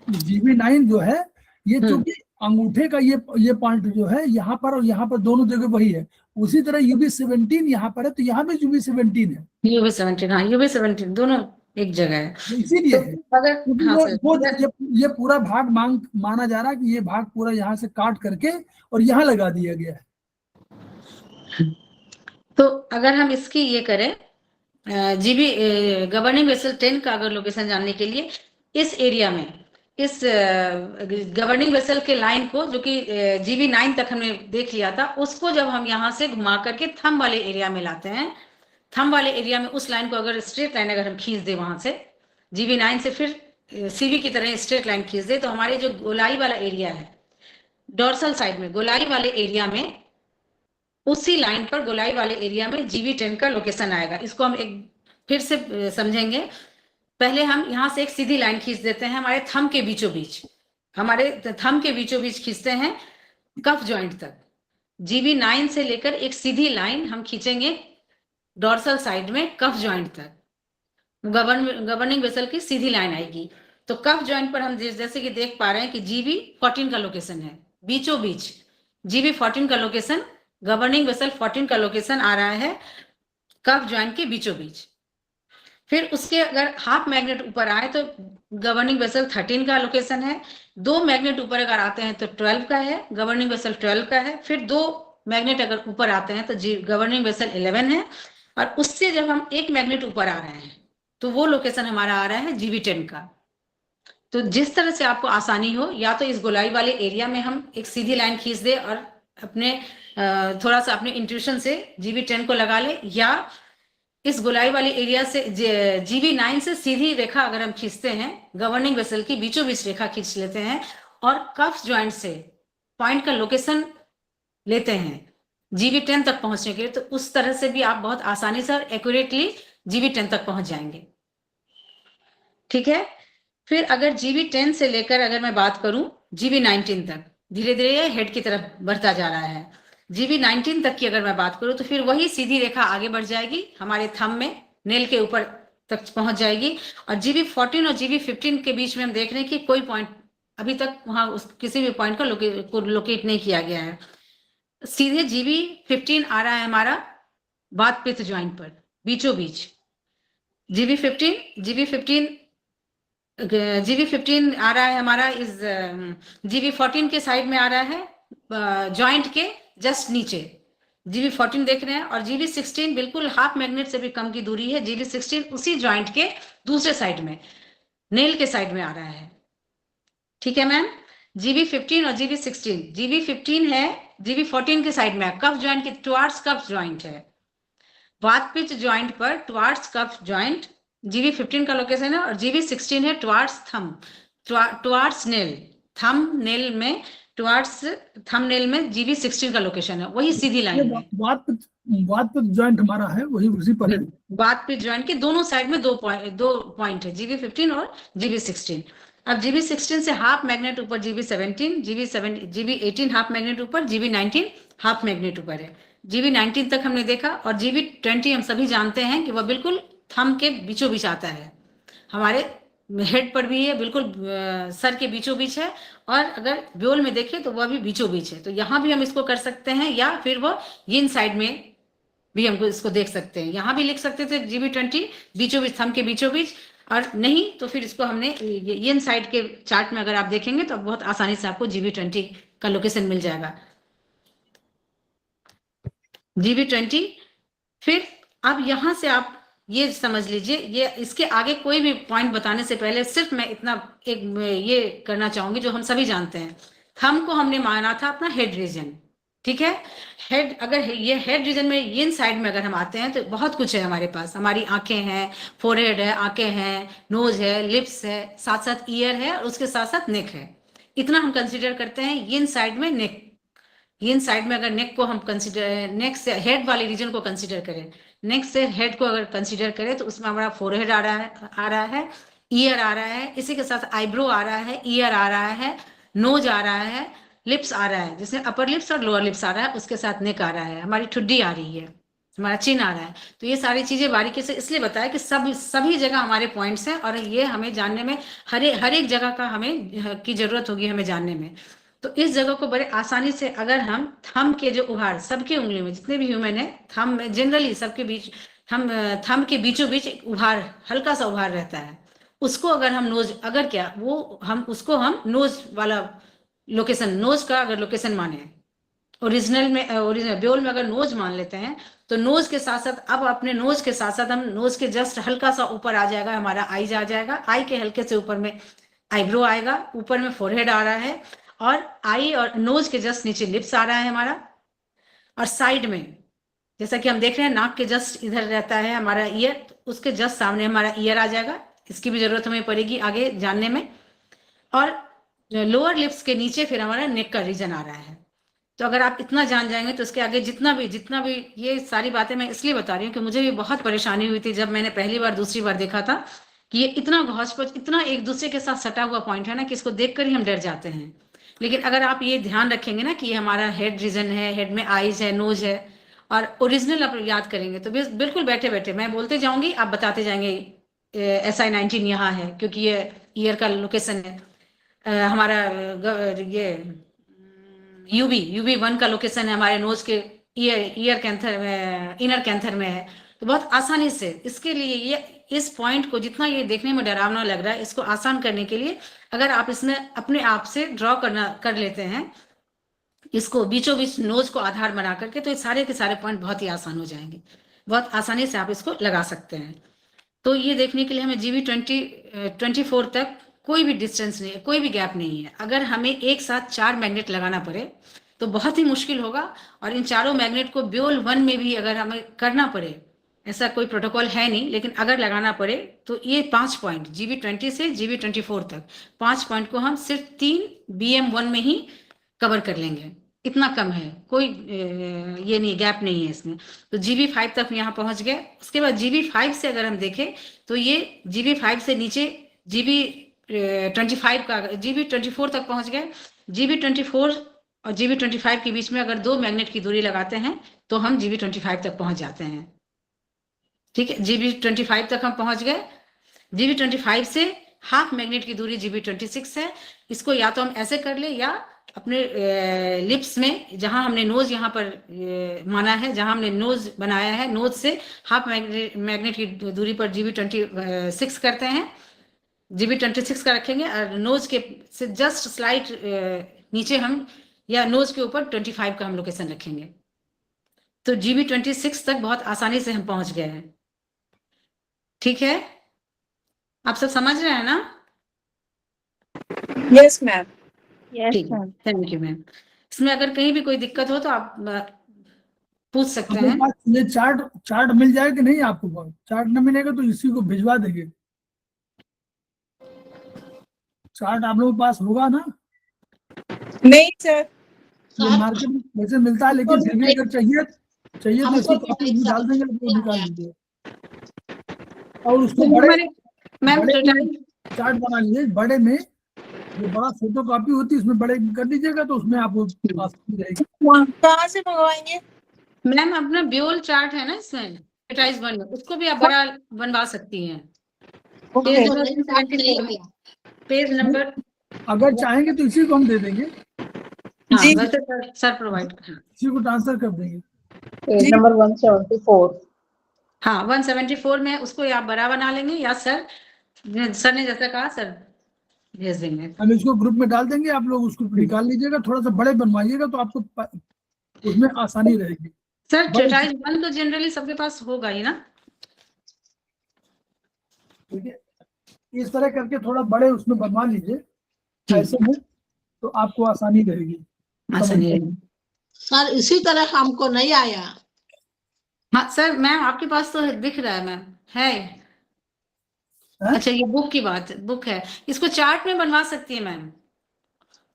B: GB9 जो है, ये चूंकि अंगूठे का ये पॉइंट जो है यहाँ पर और यहाँ पर दोनों जगह वही है। उसी तरह UB17 यहाँ पर है, तो यहाँ पे UB17 है।
F: UB17, हाँ UB17 दोनों एक जगह है,
B: इसीलिए है।
F: अगर हाँ
B: ये पूरा भाग माना जा रहा है कि ये भाग पूरा यहाँ से काट करके और यहाँ लगा दिया गया है।
F: तो अगर हम इसकी ये करें, GB गवर्निंग वेसल 10 का अगर लोकेशन जानने के लिए, इस एरिया में, इस गवर्निंग वेसल के लाइन को, जो कि GB9 तक हमने देख लिया था, उसको जब हम यहाँ से घुमा करके थंब वाले एरिया में लाते हैं, थंब वाले एरिया में उस लाइन को अगर स्ट्रेट लाइन अगर हम खींच दे वहां से, GB9 से फिर CV की तरह स्ट्रेट लाइन खींच दे, तो हमारे जो गोलाई वाला एरिया है डॉर्सल साइड में, गोलाई वाले एरिया में, उसी लाइन पर गोलाई वाले एरिया में GB10 का लोकेशन आएगा। इसको हम एक फिर से समझेंगे। पहले हम यहाँ से एक सीधी लाइन खींच देते हैं हमारे थंब के बीचों बीच, हमारे थंब के बीचों बीच खींचते हैं कफ जॉइंट तक। GB9 से लेकर एक सीधी लाइन हम खींचेंगे डॉर्सल साइड में कफ जॉइंट तक, गवर्निंग वेसल की सीधी लाइन आएगी। तो कफ जॉइंट पर हम जैसे कि देख पा रहे हैं कि GB14 का लोकेशन है, बीचों बीच GB14 का लोकेशन, गवर्निंग वेसल 14 का लोकेशन आ रहा है कफ जॉइंट के बीचों बीच। फिर उसके अगर हाफ मैग्नेट ऊपर आए तो गवर्निंग वेसल 13 का लोकेशन है, 2 मैग्नेट ऊपर अगर आते हैं तो 12 का है, गवर्निंग वेसल 12 का है, फिर 2 मैग्नेट अगर ऊपर आते हैं तो गवर्निंग वेसल 11 है, और उससे जब हम एक मैग्नेट ऊपर आ रहे हैं तो वो लोकेशन हमारा आ रहा है GV10 का। तो जिस तरह से आपको आसानी हो, या तो इस गोलाई वाले एरिया में हम एक सीधी लाइन खींच दे और अपने थोड़ा सा अपने इंट्यूशन से GV10 को लगा ले, या इस गोलाई वाले एरिया से GV9 से सीधी रेखा अगर हम खींचते हैं, गवर्निंग वेसल की बीचों बीच रेखा खींच लेते हैं और कफ ज्वाइंट से पॉइंट का लोकेशन लेते हैं GV10 तक पहुंचने के लिए, तो उस तरह से भी आप बहुत आसानी से और एक्यूरेटली GV10 तक पहुंच जाएंगे। ठीक है, फिर अगर GV10 से लेकर अगर मैं बात करूं GV19 तक, धीरे धीरे ये हेड की तरफ बढ़ता जा रहा है। GV19 तक की अगर मैं बात करूं तो फिर वही सीधी रेखा आगे बढ़ जाएगी, हमारे थंब में नेल के ऊपर तक पहुंच जाएगी, और GV14 और GV15 के बीच में हम देख रहे हैं कि कोई पॉइंट अभी तक वहां किसी भी पॉइंट को लोकेट नहीं किया गया है। सीधे GV15 आ रहा है हमारा बात पित्त ज्वाइंट पर बीचों बीच। GV15 आ रहा है हमारा इस GV14 के साइड में आ रहा है ज्वाइंट के जस्ट नीचे GV14 देख रहे हैं, और GV16 बिल्कुल हाफ मैग्नेट से भी कम की दूरी है। GV16 उसी ज्वाइंट के दूसरे साइड में नेल के साइड में आ रहा है। ठीक है मैम, GV15 और GV15 है GV14 के साइड में, कफ ज्वाइंट के टुवार्ड्स कफ ज्वाइंट है, बात पिच ज्वाइंट पर टुवार्ड्स कफ ज्वाइंट GV15 का लोकेशन है, और GV16 है towards thumb, towards nail, thumb nail में, टुवार्ड्स थंब नेल में GV16 का लोकेशन है, वही सीधी लाइन है।
B: बात पे ज्वाइंट हमारा है वही उसी पर है।
F: बात पे ज्वाइंट के दोनों साइड में दो पॉइंट है, GV15 और GV16। अब GV16 से हाफ मैग्नेट ऊपर GV18 हाफ मैग्नेट ऊपर, GV19 हाफ मैग्नेट ऊपर है। GV19 तक हमने देखा, और GV20 हम सभी जानते हैं कि वह बिल्कुल थंब के बीचों बीच आता है, हमारे हेड पर भी है, बिल्कुल सर के बीचों बीच है, और अगर ब्योल में देखें तो वह भी बीचों बीच है। तो यहाँ भी हम इसको कर सकते हैं, या फिर वो यिन साइड में भी हमको इसको देख सकते हैं, यहाँ भी लिख सकते थे GV20 बीचों बीच, थंब के बीचों बीच, और नहीं तो फिर इसको हमने यिन साइड के चार्ट में अगर आप देखेंगे तो बहुत आसानी से आपको GV20 का लोकेशन मिल जाएगा। GV20, फिर अब यहाँ से आप ये समझ लीजिए, ये इसके आगे कोई भी पॉइंट बताने से पहले सिर्फ मैं इतना एक ये करना चाहूंगी जो हम सभी जानते हैं, थंब को हमने माना था अपना हेड रीजन। ठीक है, हेड, अगर ये हेड रीजन में यिन साइड में अगर हम आते हैं तो बहुत कुछ है हमारे पास, हमारी आंखें हैं, फोरहेड है, आंखें हैं, नोज है, लिप्स है, साथ साथ ईयर है, और उसके साथ साथ नेक है। इतना हम कंसिडर करते हैं यिन साइड में नेक। यिन साइड में अगर नेक को हम कंसिडर, नेक से हेड वाले रीजन को कंसिडर करें, नेक से हेड को अगर कंसिडर करें तो उसमें हमारा फोरहेड आ रहा है, ईयर आ रहा है, इसी के साथ आईब्रो आ रहा है, ईयर आ रहा है, नोज आ रहा है, लिप्स आ रहा है, जिसमें अपर लिप्स और लोअर लिप्स आ रहा है, उसके साथ नेक आ रहा है, हमारी ठुड्डी आ रही है, हमारा चिन आ रहा है। तो ये सारी चीजें बारीकी से इसलिए बताया कि सभी जगह हमारे पॉइंट्स हैं, और ये हमें जानने में हर एक जगह का हमें की जरूरत होगी हमें जानने में। तो इस जगह को बड़े आसानी से अगर हम थंब के जो उभार, सबके उंगली में जितने भी ह्यूमन है, थंब में जनरली सबके बीच, हम थंब के बीचों बीच एक उभार, हल्का सा उभार रहता है, उसको अगर हम नोज, अगर क्या वो हम उसको हम नोज वाला लोकेशन, नोज का अगर लोकेशन माने, ओरिजिनल ब्योल में अगर नोज मान लेते हैं, तो नोज के साथ साथ, अब अपने नोज के साथ साथ हम नोज के जस्ट हल्का सा ऊपर आ जाएगा हमारा आईज आ जाएगा, आई के हल्के से ऊपर में आईब्रो आएगा, ऊपर में फोरहेड आ रहा है, और आई और नोज के जस्ट नीचे लिप्स आ रहा है हमारा, और साइड में जैसा कि हम देख रहे हैं नाक के जस्ट इधर रहता है हमारा ईयर, उसके जस्ट सामने हमारा ईयर आ जाएगा, इसकी भी जरूरत हमें पड़ेगी आगे जानने में, और लोअर लिप्स के नीचे फिर हमारा नेक का रीजन आ रहा है। तो अगर आप इतना जान जाएंगे तो उसके आगे जितना भी, ये सारी बातें मैं इसलिए बता रही हूँ कि मुझे भी बहुत परेशानी हुई थी जब मैंने पहली बार दूसरी बार देखा था कि ये इतना घौच-पच, इतना एक दूसरे के साथ सटा हुआ पॉइंट है ना कि इसको देखकर ही हम डर जाते हैं। लेकिन अगर आप ये ध्यान रखेंगे ना कि ये हमारा हेड रीजन है, हेड में आईज है, नोज है, और ओरिजिनल आप याद करेंगे तो बिल्कुल बैठे बैठे मैं बोलते जाऊंगी, आप बताते जाएंगे SI19 यहाँ है क्योंकि ये ईयर का लोकेशन है, हमारा ये UB1 का लोकेशन है, हमारे नोज के ईयर कैंथर में, इनर कैंथर में है। तो बहुत आसानी से इसके लिए इस पॉइंट को, जितना ये देखने में डरावना लग रहा है, इसको आसान करने के लिए अगर आप इसमें अपने आप से ड्रॉ कर लेते हैं, इसको बीचों बीच नोज को आधार बना करके, तो ये सारे के सारे पॉइंट बहुत ही आसान हो जाएंगे। बहुत आसानी से आप इसको लगा सकते हैं। तो ये देखने के लिए हमें GB 24 तक कोई भी डिस्टेंस नहीं है, कोई भी गैप नहीं है। अगर हमें एक साथ 4 मैग्नेट लगाना पड़े तो बहुत ही मुश्किल होगा, और इन चारों मैग्नेट को ब्योल 1 में भी अगर हमें करना पड़े, ऐसा कोई प्रोटोकॉल है नहीं, लेकिन अगर लगाना पड़े तो ये 5 पॉइंट GB 20 से GB 24 तक 5 पॉइंट को हम सिर्फ 3 BM1 में ही कवर कर लेंगे। इतना कम है, कोई ये नहीं, गैप नहीं है इसमें। तो GB 5 तक यहाँ पहुंच गए। उसके बाद GB 5 से अगर हम देखें तो ये GB 5 से नीचे GB 25 का GB 24 तक पहुंच गए। GB 24 और GB 25 के बीच में अगर 2 मैग्नेट की दूरी लगाते हैं तो हम GB 25 तक पहुंच जाते हैं। ठीक है, GB 25 तक हम पहुंच गए। GB 25 से हाफ मैग्नेट की दूरी GB 26 है। इसको या तो हम ऐसे कर ले, या अपने लिप्स में जहां हमने नोज यहाँ पर माना है, जहां हमने नोज बनाया है, नोज से हाफ मैग्नेट की दूरी पर GB 26 करते हैं। GB 26 का रखेंगे और नोज के से जस्ट स्लाइट नीचे हम, या नोज के ऊपर 25 का हम लोकेशन रखेंगे। तो GB 26 तक बहुत आसानी से हम पहुंच गए हैं। ठीक है, आप सब समझ रहे हैं ना?
D: Yes ma'am.
G: यस
F: ठीक है,
G: मैम।
F: Thank you ma'am. इसमें अगर कहीं भी कोई दिक्कत हो तो आप पूछ सकते
B: अपने
F: हैं।
B: पास ये चार्ट मिल जाए कि नहीं? आपको चार्ट न मिलेगा तो इसी को भिजवा देंगे। चार्ट आप लोगों के पास होगा ना?
D: नहीं सर।
B: ये मार्केट में वैसे मिलता है, लेकिन फिर भी अगर चाहिए तो
H: हमको
B: इसको
H: भी
B: कॉपी
H: नहीं
B: डाल देंगे, तो निकाल लीजिए। और उसको
F: तो
B: बड़े
F: हमारे मैम
B: बड़े चार्ट बना लीजिए। बड़े में जो बड़ा फोटो कॉपी होती है उसमें बड़े कर दीजिएगा, तो उसमें आपको आसानी रहेगी।
D: कहाँ से मंगवाएंगे?
F: मैम अपना ब्योल चार्ट है ना इसमें, एडवर्टाइज बन, उसको भी आप बड़ा बनवा सकती हैं। पेज
H: तो
F: नंबर
H: नहीं चार्ट नहीं
F: 74
H: किया।
F: पेज नंबर,
B: अगर चाहेंगे तो इसी को हम दे देंगे,
F: हाँ
D: जी।
F: वैसे सर प्रोवाइड,
B: इसी को ट्रांसफर कर देंगे।
G: Page number 174।
F: हाँ 174 में उसको आप बड़ा बना लेंगे, या सर ने जैसा कहा सर भेज देंगे।
B: हम इसको ग्रुप में डाल देंगे, आप लोग उसको निकाल लीजिएगा। थोड़ा सा बड़े बनवाइएगा तो आपको उसमें आसानी रहेगी।
F: सर
B: बड़े-
F: एडवर्टाइज बन तो जनरली सबके पास होगा ही ना।
B: ठीक है, इस तरह करके थोड़ा बड़े उसमें बनवा लीजिए, ऐसे में तो आपको आसानी रहेगी।
F: आसानी है।
H: सर इसी तरह हमको नहीं आया।
F: हाँ सर, मैम आपके पास तो दिख रहा है मैम, है। अच्छा ये बुक की बात है, बुक है, इसको चार्ट में बनवा सकती है मैम।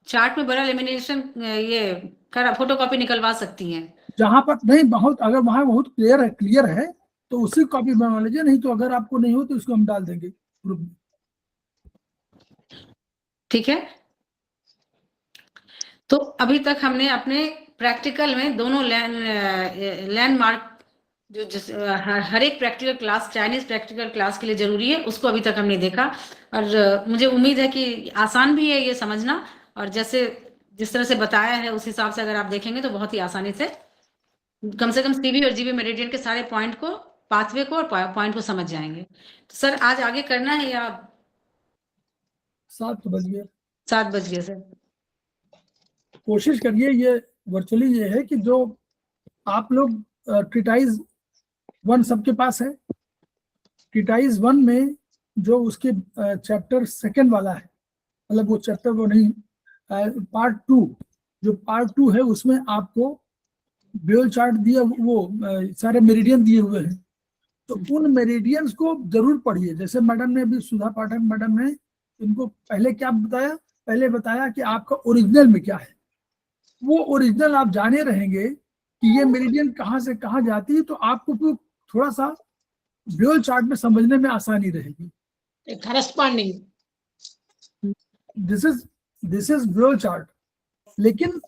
F: चार्ट में बड़ा लेमिनेशन ये करा फोटो कॉपी निकलवा सकती हैं।
B: जहां पर नहीं, बहुत अगर वहां बहुत क्लियर है तो उसी कॉपी बनवा लीजिए, नहीं तो अगर आपको नहीं हो तो इसको हम डाल देंगे ग्रुप में।
F: ठीक है, तो अभी तक हमने अपने प्रैक्टिकल में दोनों लैंडमार्क जो हर एक practical class, Chinese practical class के लिए जरूरी है, उसको अभी तक हमने देखा। और मुझे उम्मीद है कि आसान भी है ये समझना, और जैसे जिस तरह से बताया है उस हिसाब से अगर आप देखेंगे तो बहुत ही आसानी से कम CV और GB मेरिडियन के सारे पॉइंट को, पाथवे को और पॉइंट को समझ जाएंगे। तो सर आज आगे करना है या
B: 7 बजे
F: 7 बज गए सर?
B: कोशिश करिए। ये वर्चुअली ये है कि जो आप लोग ट्रीटाइज 1 सबके पास है, ट्रीटाइज 1 में जो उसके चैप्टर 2 वाला है, मतलब वो चैप्टर वो नहीं, पार्ट 2, जो पार्ट 2 है उसमें आपको ब्योल चार्ट दिया, वो सारे मेरिडियन दिए हुए हैं। तो उन मेरिडियंस को जरूर पढ़िए। जैसे मैडम ने अभी, सुधा पाठक मैडम ने इनको पहले क्या बताया, पहले बताया कि आपका ओरिजिनल में क्या है। वो ओरिजिनल आप जाने रहेंगे कि ये मेरिडियन कहाँ से कहाँ जाती है, तो आपको थोड़ा सा ब्योल चार्ट में समझने में आसानी रहेगी।
H: करस्पॉन्डिंग
B: दिस इज ब्योल चार्ट, लेकिन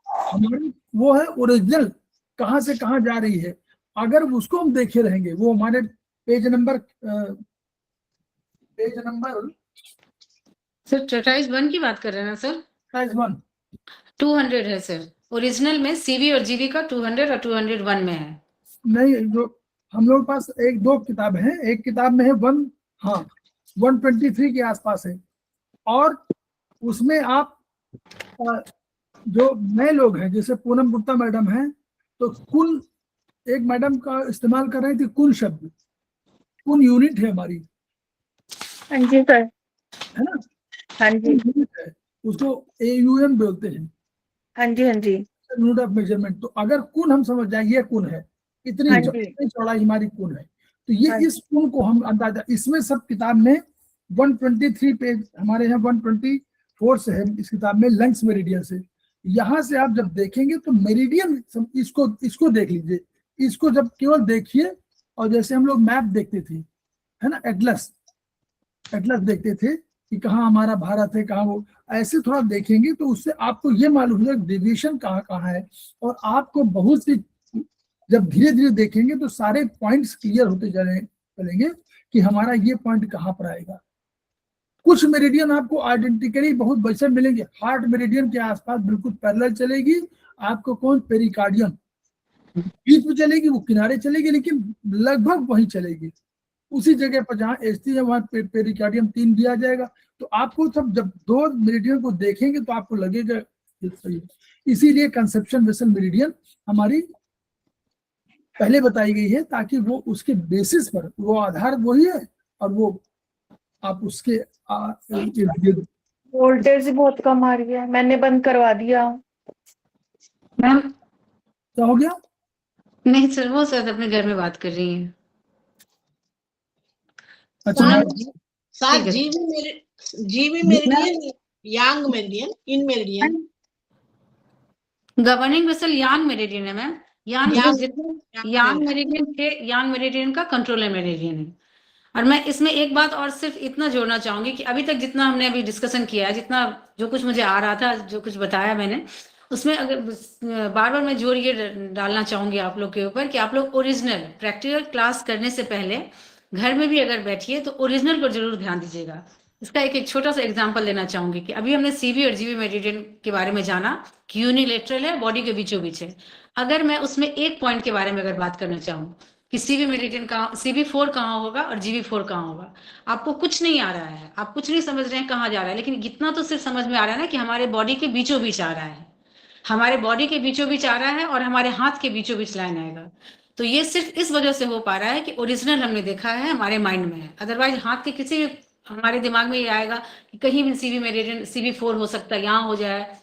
B: हमारी वो है ओरिजिनल कहाँ से कहाँ जा रही है। अगर उसको हम देखे रहेंगे, वो हमारे पेज नंबर
F: सर ट्रेटाइज 1 की बात कर रहे हैं ना सर?
B: 1
F: 200 है सर, ओरिजिनल में CV और GB का 200 और 201 में है।
B: नहीं, जो हम लोग के पास एक दो किताब है, एक किताब में है 123 के आसपास है, और उसमें आप जो नए लोग हैं जैसे पूनम गुप्ता मैडम है, तो कुल एक मैडम का इस्तेमाल कर रही थी कुल शब्द, कुल यूनिट है हमारी,
E: हाँ जी सर।
B: है ना,
E: हाँ जी।
B: यूनिट है, उसको AUM बोलते हैं,
E: हाँ जी। हाँ जी।
B: Unit of measurement. तो अगर कुल हम समझ जाए ये कुल है, इतनी
E: हाँ जी।
B: इतनी चौड़ाई हमारी कुल है, तो ये
E: हाँ
B: इस कुल को हम अंदाजा, इसमें सब किताब में 123 पेज, हमारे यहाँ 124 से है इस किताब में, लंग्स मेरिडियन से। यहाँ से आप जब देखेंगे तो मेरिडियन, इसको देख लीजिए, इसको जब केवल देखिए, और जैसे हम लोग मैप देखते थे, है ना, एटलस देखते थे कि कहाँ हमारा भारत है, कहाँ वो, ऐसे थोड़ा देखेंगे तो उससे आपको ये मालूम होगा डेविएशन कहाँ कहाँ है, और आपको बहुत सी, जब धीरे धीरे देखेंगे तो सारे पॉइंट्स क्लियर होते चलेंगे कि हमारा ये पॉइंट कहाँ पर आएगा। कुछ मेरिडियन आपको आइडेंटिकली बहुत वैसे मिलेंगे, हार्ट मेरिडियन के आसपास बिल्कुल पैरेलल चलेगी आपको, कौन पेरिकार्डियम बीच में चलेगी, वो किनारे चलेगी, लेकिन लगभग वही चलेगी, उसी जगह पर जहाँ एसटी है वहाँ पेरिकार्डियम 3 दिया जाएगा। तो आपको सब जब दो मेरिडियन को देखेंगे तो आपको लगेगा सही। इसीलिए कंसेप्शन वेसल मेरिडियन हमारी पहले बताई गई है, ताकि वो उसके बेसिस पर, वो आधार वही है, और वो आप उसके
E: वोल्टेज बहुत कम आ रही है, मैंने बंद करवा दिया।
F: मैम
B: क्या हो गया?
F: नहीं सर, वो सर अपने घर में बात कर रही हैं।
B: अच्छा,
H: सर
F: ठीक है।
H: जीवी मेरिडियन, यांग मेरिडियन, इन मेरिडियन,
F: गवर्निंग वेसल यांग मेरिडियन है मैम। यांग मेरिडियन का कंट्रोलर मेरिडियन है। और मैं इसमें एक बात और सिर्फ इतना जोड़ना चाहूंगी कि अभी तक जितना हमने अभी डिस्कशन किया है, जितना जो कुछ मुझे आ रहा था, जो कुछ बताया मैंने, उसमें अगर बार बार मैं जोर ये डालना चाहूंगी आप लोग के ऊपर कि आप लोग ओरिजिनल प्रैक्टिकल क्लास करने से पहले घर में भी अगर बैठिए तो ओरिजिनल पर जरूर ध्यान दीजिएगा। इसका एक छोटा सा एग्जाम्पल लेना चाहूंगी कि अभी हमने सीवी और जीवी मेरिडियन के बारे में जाना कि यूनिलेटरल है, बॉडी के बीचों बीच है। अगर मैं उसमें एक पॉइंट के बारे में अगर बात करना चाहूँ कि सीवी मेरिडियन कहाँ, CV4 कहाँ होगा और GV4 कहाँ होगा, आपको कुछ नहीं आ रहा है, आप कुछ नहीं समझ रहे हैं कहाँ जा रहा है, लेकिन इतना तो सिर्फ समझ में आ रहा है ना कि हमारे बॉडी के बीचों बीच आ रहा है, हमारे बॉडी के बीचों बीच आ रहा है और हमारे हाथ के बीचों बीच लाइन आएगा। तो ये सिर्फ इस वजह से हो पा रहा है कि ओरिजिनल हमने देखा है, हमारे माइंड में है। अदरवाइज हाथ के किसी भी, हमारे दिमाग में ये आएगा कि कहीं भी CV मेरिडियन CV4 हो सकता है, यहाँ हो जाए,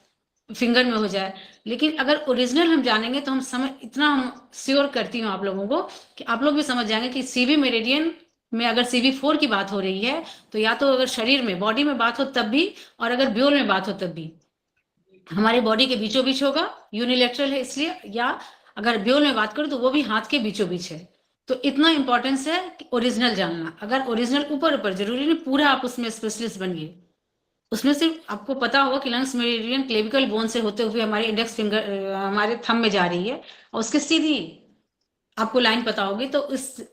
F: फिंगर में हो जाए। लेकिन अगर ओरिजिनल हम जानेंगे तो हम समझ, इतना हम श्योर करती हूँ आप लोगों को कि आप लोग भी समझ जाएंगे कि CV मेरिडियन में अगर CV4 की बात हो रही है तो या तो अगर शरीर में, बॉडी में बात हो तब भी, और अगर ब्योल में बात हो तब भी, हमारे बॉडी के बीचों बीच होगा, यूनिलेटरल है इसलिए, या अगर ब्योल में बात करूं तो वो भी हाथ के बीचों बीच है। तो इतना इंपॉर्टेंस है कि ओरिजिनल जानना। अगर ओरिजिनल ऊपर ऊपर, जरूरी नहीं पूरा आप उसमें स्पेशलिस्ट बनिए, उसमें सिर्फ आपको पता होगा कि लंग्स मेरिडियन क्लेविकल बोन से होते हुए हमारे इंडेक्स फिंगर, हमारे थंब में जा रही है, और उसके सीधी आपको लाइन पता होगी, तो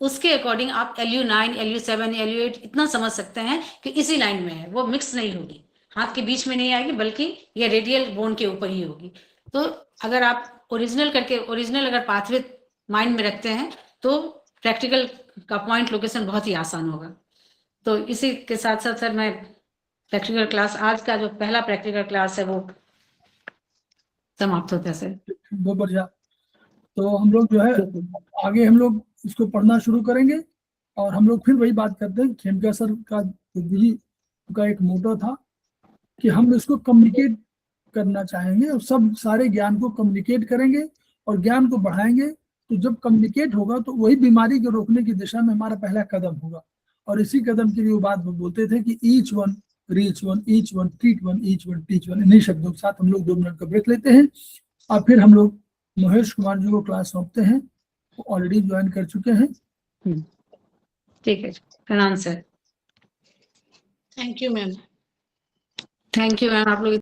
F: उसके अकॉर्डिंग आप LU9, LU7, LU8 इतना समझ सकते हैं कि इसी लाइन में है, वो मिक्स नहीं होगी, हाथ के बीच में नहीं आएगी, बल्कि ये रेडियल बोन के ऊपर ही होगी। तो अगर आप ओरिजिनल अगर पाथवे माइंड में रखते हैं तो प्रैक्टिकल का पॉइंट लोकेशन बहुत ही आसान होगा। तो इसी के साथ साथ सर मैं प्रैक्टिकल क्लास, आज का जो पहला प्रैक्टिकल क्लास है वो समाप्त होता है सर।
B: बहुत बढ़िया। तो हम लोग जो है आगे हम लोग इसको पढ़ना शुरू करेंगे, और हम लोग फिर वही बात करते हैं, खेमका सर का विधि का एक मोटो था कि हम इसको कम्युनिकेट करना चाहेंगे, और सब सारे ज्ञान को कम्युनिकेट करेंगे और ज्ञान को बढ़ाएंगे। तो जब कम्युनिकेट होगा तो वही बीमारी को रोकने की दिशा में हमारा पहला कदम होगा। और इसी कदम के लिए वो बात वो बोलते थे कि each one reach one, each one treat one, each one teach one. इन्हीं शब्दों के साथ हम लोग 2 मिनट का ब्रेक लेते हैं, और फिर हम लोग महेश कुमार जी को क्लास सौंपते हैं, वो ऑलरेडी ज्वाइन कर चुके हैं।
F: ठीक है, प्रणाम sir.
H: Thank you ma'am.
F: Thank you ma'am, आप लोग